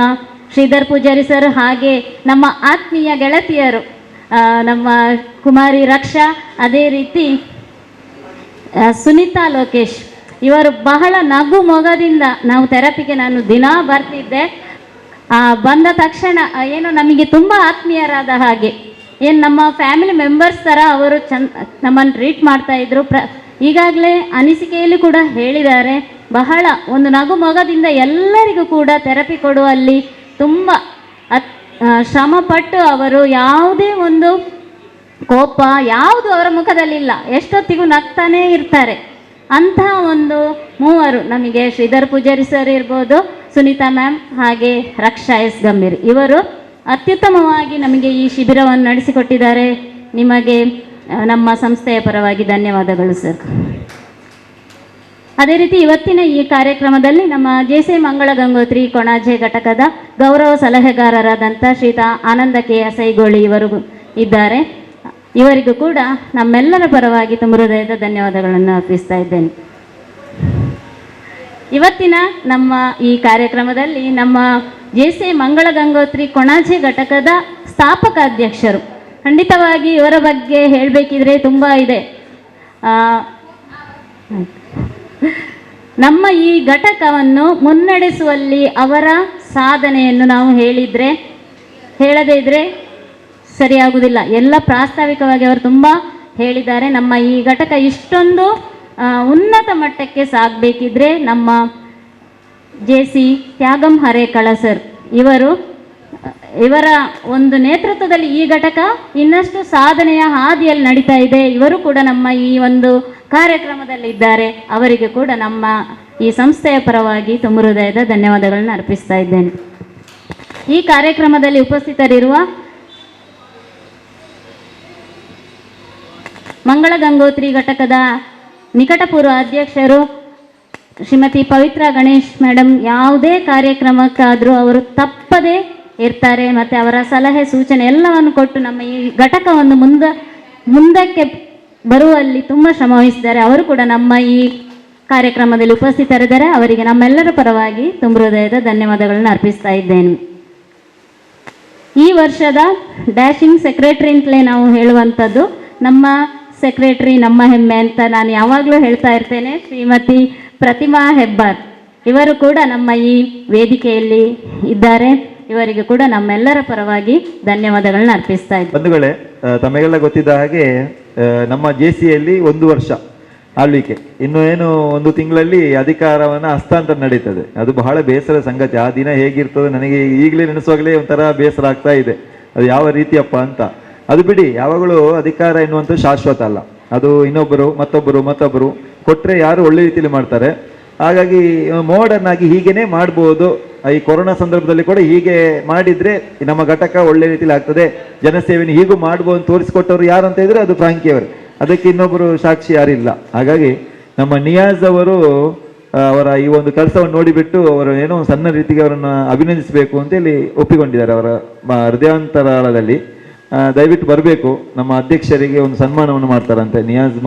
ಶ್ರೀಧರ್ ಪೂಜಾರಿ ಸರ್, ಹಾಗೆ ನಮ್ಮ ಆತ್ಮೀಯ ಗೆಳತಿಯರು ನಮ್ಮ ಕುಮಾರಿ ರಕ್ಷಾ, ಅದೇ ರೀತಿ ಸುನೀತಾ ಲೋಕೇಶ್, ಇವರು ಬಹಳ ನಗು ಮೊಗದಿಂದ ನಾವು ಥೆರಪಿಗೆ ನಾನು ದಿನಾ ಬರ್ತಿದ್ದೆ. ಬಂದ ತಕ್ಷಣ ಏನು ನಮಗೆ ತುಂಬ ಆತ್ಮೀಯರಾದ ಹಾಗೆ, ಏನು ನಮ್ಮ ಫ್ಯಾಮಿಲಿ ಮೆಂಬರ್ಸ್ ಥರ ಅವರು ನಮ್ಮನ್ನು ಟ್ರೀಟ್ ಮಾಡ್ತಾಯಿದ್ರು. ಈಗಾಗಲೇ ಅನಿಸಿಕೆಯಲ್ಲಿ ಕೂಡ ಹೇಳಿದ್ದಾರೆ, ಬಹಳ ಒಂದು ನಗು ಮೊಗದಿಂದ ಎಲ್ಲರಿಗೂ ಕೂಡ ಥೆರಪಿ ಕೊಡುವಲ್ಲಿ ತುಂಬ ಶ್ರಮಪಟ್ಟು ಅವರು ಯಾವುದೇ ಒಂದು ಕೋಪ ಯಾವುದು ಅವರ ಮುಖದಲ್ಲಿಲ್ಲ, ಎಷ್ಟೊತ್ತಿಗೂ ನಗ್ತಾನೇ ಇರ್ತಾರೆ. ಅಂತಹ ಒಂದು ಮೂವರು ನಮಗೆ ಶ್ರೀಧರ್ ಪೂಜಾರಿ ಸರ್ ಇರ್ಬೋದು, ಸುನೀತಾ ಮ್ಯಾಮ್, ಹಾಗೆ ರಕ್ಷಾ ಎಸ್ ಗಂಭೀರ್, ಇವರು ಅತ್ಯುತ್ತಮವಾಗಿ ನಮಗೆ ಈ ಶಿಬಿರವನ್ನು ನಡೆಸಿಕೊಟ್ಟಿದ್ದಾರೆ. ನಿಮಗೆ ನಮ್ಮ ಸಂಸ್ಥೆಯ ಪರವಾಗಿ ಧನ್ಯವಾದಗಳು ಸರ್. ಅದೇ ರೀತಿ ಇವತ್ತಿನ ಈ ಕಾರ್ಯಕ್ರಮದಲ್ಲಿ ನಮ್ಮ JCI ಮಂಗಳ ಗಂಗೋತ್ರಿ ಕೊಣಾಜೆ ಘಟಕದ ಗೌರವ ಸಲಹೆಗಾರರಾದಂಥ ಶ್ರೀಯುತ ಆನಂದ KS ಐಗೋಳಿ ಇವರು ಇದ್ದಾರೆ. ಇವರಿಗೂ ಕೂಡ ನಮ್ಮೆಲ್ಲರ ಪರವಾಗಿ ತುಂಬ ಹೃದಯದ ಧನ್ಯವಾದಗಳನ್ನು ಅರ್ಪಿಸ್ತಾ ಇದ್ದೇನೆ. ಇವತ್ತಿನ ನಮ್ಮ ಈ ಕಾರ್ಯಕ್ರಮದಲ್ಲಿ ನಮ್ಮ JCI ಮಂಗಳ ಗಂಗೋತ್ರಿ ಕೊಣಾಜೆ ಘಟಕದ ಸ್ಥಾಪಕ ಅಧ್ಯಕ್ಷರು, ಖಂಡಿತವಾಗಿ ಇವರ ಬಗ್ಗೆ ಹೇಳಬೇಕಿದ್ರೆ ತುಂಬ ಇದೆ. ನಮ್ಮ ಈ ಘಟಕವನ್ನು ಮುನ್ನಡೆಸುವಲ್ಲಿ ಅವರ ಸಾಧನೆಯನ್ನು ನಾವು ಹೇಳದೇ ಇದ್ದರೆ ಸರಿಯಾಗುವುದಿಲ್ಲ. ಎಲ್ಲ ಪ್ರಾಸ್ತಾವಿಕವಾಗಿ ಅವರು ತುಂಬ ಹೇಳಿದ್ದಾರೆ. ನಮ್ಮ ಈ ಘಟಕ ಇಷ್ಟೊಂದು ಉನ್ನತ ಮಟ್ಟಕ್ಕೆ ಸಾಗಬೇಕಿದ್ರೆ ನಮ್ಮ JC ತ್ಯಾಗಂ ಹರೇಕಳ ಸರ್ ಇವರ ಒಂದು ನೇತೃತ್ವದಲ್ಲಿ ಈ ಘಟಕ ಇನ್ನಷ್ಟು ಸಾಧನೆಯ ಹಾದಿಯಲ್ಲಿ ನಡೀತಾ ಇದೆ. ಇವರು ಕೂಡ ನಮ್ಮ ಈ ಒಂದು ಕಾರ್ಯಕ್ರಮದಲ್ಲಿದ್ದಾರೆ. ಅವರಿಗೆ ಕೂಡ ನಮ್ಮ ಈ ಸಂಸ್ಥೆಯ ಪರವಾಗಿ ತುಂಬ ಹೃದಯದ ಧನ್ಯವಾದಗಳನ್ನು ಅರ್ಪಿಸ್ತಾ ಇದ್ದೇನೆ. ಈ ಕಾರ್ಯಕ್ರಮದಲ್ಲಿ ಉಪಸ್ಥಿತರಿರುವ ಮಂಗಳ ಗಂಗೋತ್ರಿ ಘಟಕದ ನಿಕಟಪೂರ್ವ ಅಧ್ಯಕ್ಷರು ಶ್ರೀಮತಿ ಪವಿತ್ರ ಗಣೇಶ್ ಮೇಡಮ್, ಯಾವುದೇ ಕಾರ್ಯಕ್ರಮಕ್ಕಾದರೂ ಅವರು ತಪ್ಪದೇ ಇರ್ತಾರೆ ಮತ್ತು ಅವರ ಸಲಹೆ ಸೂಚನೆ ಎಲ್ಲವನ್ನು ಕೊಟ್ಟು ನಮ್ಮ ಈ ಘಟಕವನ್ನು ಮುಂದಕ್ಕೆ ಬರುವಲ್ಲಿ ತುಂಬ ಶ್ರಮ ವಹಿಸಿದ್ದಾರೆ. ಅವರು ಕೂಡ ನಮ್ಮ ಈ ಕಾರ್ಯಕ್ರಮದಲ್ಲಿ ಉಪಸ್ಥಿತರಿದ್ದಾರೆ. ಅವರಿಗೆ ನಮ್ಮೆಲ್ಲರ ಪರವಾಗಿ ತುಂಬ ಹೃದಯದ ಧನ್ಯವಾದಗಳನ್ನು ಅರ್ಪಿಸ್ತಾ ಇದ್ದೇನೆ. ಈ ವರ್ಷದ ಡ್ಯಾಶಿಂಗ್ ಸೆಕ್ರೆಟರಿ ಅಂತಲೇ ನಾವು ಹೇಳುವಂಥದ್ದು, ನಮ್ಮ ಸೆಕ್ರೆಟರಿ ನಮ್ಮ ಹೆಮ್ಮೆ ಅಂತ ನಾನು ಯಾವಾಗಲೂ ಹೇಳ್ತಾ ಇರ್ತೇನೆ, ಶ್ರೀಮತಿ ಪ್ರತಿಮಾ ಹೆಬ್ಬಾರ್. ಇವರು ಕೂಡ ನಮ್ಮ ಈ ವೇದಿಕೆಯಲ್ಲಿ ಇದ್ದಾರೆ. ಇವರಿಗೆ ಕೂಡ ನಮ್ಮೆಲ್ಲರ ಪರವಾಗಿ ಧನ್ಯವಾದಗಳನ್ನ ಅರ್ಪಿಸ್ತಾ ಇದ್ದೀನಿ. ಬಂಧುಗಳೇ, ತಮಗೆಲ್ಲ ಗೊತ್ತಿದ್ದ ಹಾಗೆ ನಮ್ಮ JCಯಲ್ಲಿ 1 ವರ್ಷ ಆಳ್ವಿಕೆ, ಇನ್ನು ಏನು 1 ತಿಂಗಳಲ್ಲಿ ಅಧಿಕಾರವನ್ನು ಹಸ್ತಾಂತರ ನಡೀತದೆ. ಅದು ಬಹಳ ಬೇಸರ ಸಂಗತಿ. ಆ ದಿನ ಹೇಗಿರ್ತದೆ ನನಗೆ ಈಗಲೇ ನೆನೆಸುವಾಗಲೇ ಒಂಥರ ಬೇಸರ ಆಗ್ತಾ ಇದೆ. ಅದು ಯಾವ ರೀತಿಯಪ್ಪ ಅಂತ. ಅದು ಬಿಡಿ, ಯಾವಾಗಲೂ ಅಧಿಕಾರ ಎನ್ನುವಂಥದ್ದು ಶಾಶ್ವತ ಅಲ್ಲ. ಅದು ಇನ್ನೊಬ್ಬರು ಮತ್ತೊಬ್ಬರು ಕೊಟ್ಟರೆ ಯಾರು ಒಳ್ಳೆ ರೀತಿಯಲ್ಲಿ ಮಾಡ್ತಾರೆ. ಹಾಗಾಗಿ ಮಾಡರ್ನ್ ಆಗಿ ಹೀಗೇನೆ ಮಾಡ್ಬೋದು. ಈ ಕೊರೋನಾ ಸಂದರ್ಭದಲ್ಲಿ ಕೂಡ ಹೀಗೆ ಮಾಡಿದ್ರೆ ನಮ್ಮ ಘಟಕ ಒಳ್ಳೆ ರೀತಿಯಲ್ಲಿ ಆಗ್ತದೆ, ಜನಸೇವೆಯನ್ನು ಹೀಗೂ ಮಾಡ್ಬೋದು ಅಂತ ತೋರಿಸಿಕೊಟ್ಟವರು ಯಾರು ಅಂತ ಇದ್ರೆ ಅದು ಫ್ರಾಂಕಿ ಅವರು. ಅದಕ್ಕೆ ಇನ್ನೊಬ್ಬರು ಸಾಕ್ಷಿ ಯಾರಿಲ್ಲ. ಹಾಗಾಗಿ ನಮ್ಮ ನಿಯಾಜ್ ಅವರು ಅವರ ಈ ಒಂದು ಕೆಲಸವನ್ನು ನೋಡಿಬಿಟ್ಟು ಅವರು ಏನೋ ಸಣ್ಣ ರೀತಿಗೆ ಅವರನ್ನು ಅಭಿನಂದಿಸಬೇಕು ಅಂತೇಳಿ ಒಪ್ಪಿಕೊಂಡಿದ್ದಾರೆ ಅವರ ಹೃದಯಾಂತರಾಳದಲ್ಲಿ. ದಯವಿಟ್ಟು ಬರಬೇಕು. ನಮ್ಮ ಅಧ್ಯಕ್ಷರಿಗೆ ಒಂದು ಸನ್ಮಾನವನ್ನು ಮಾಡ್ತಾರಂತೆ ನಿಯಾಜ್.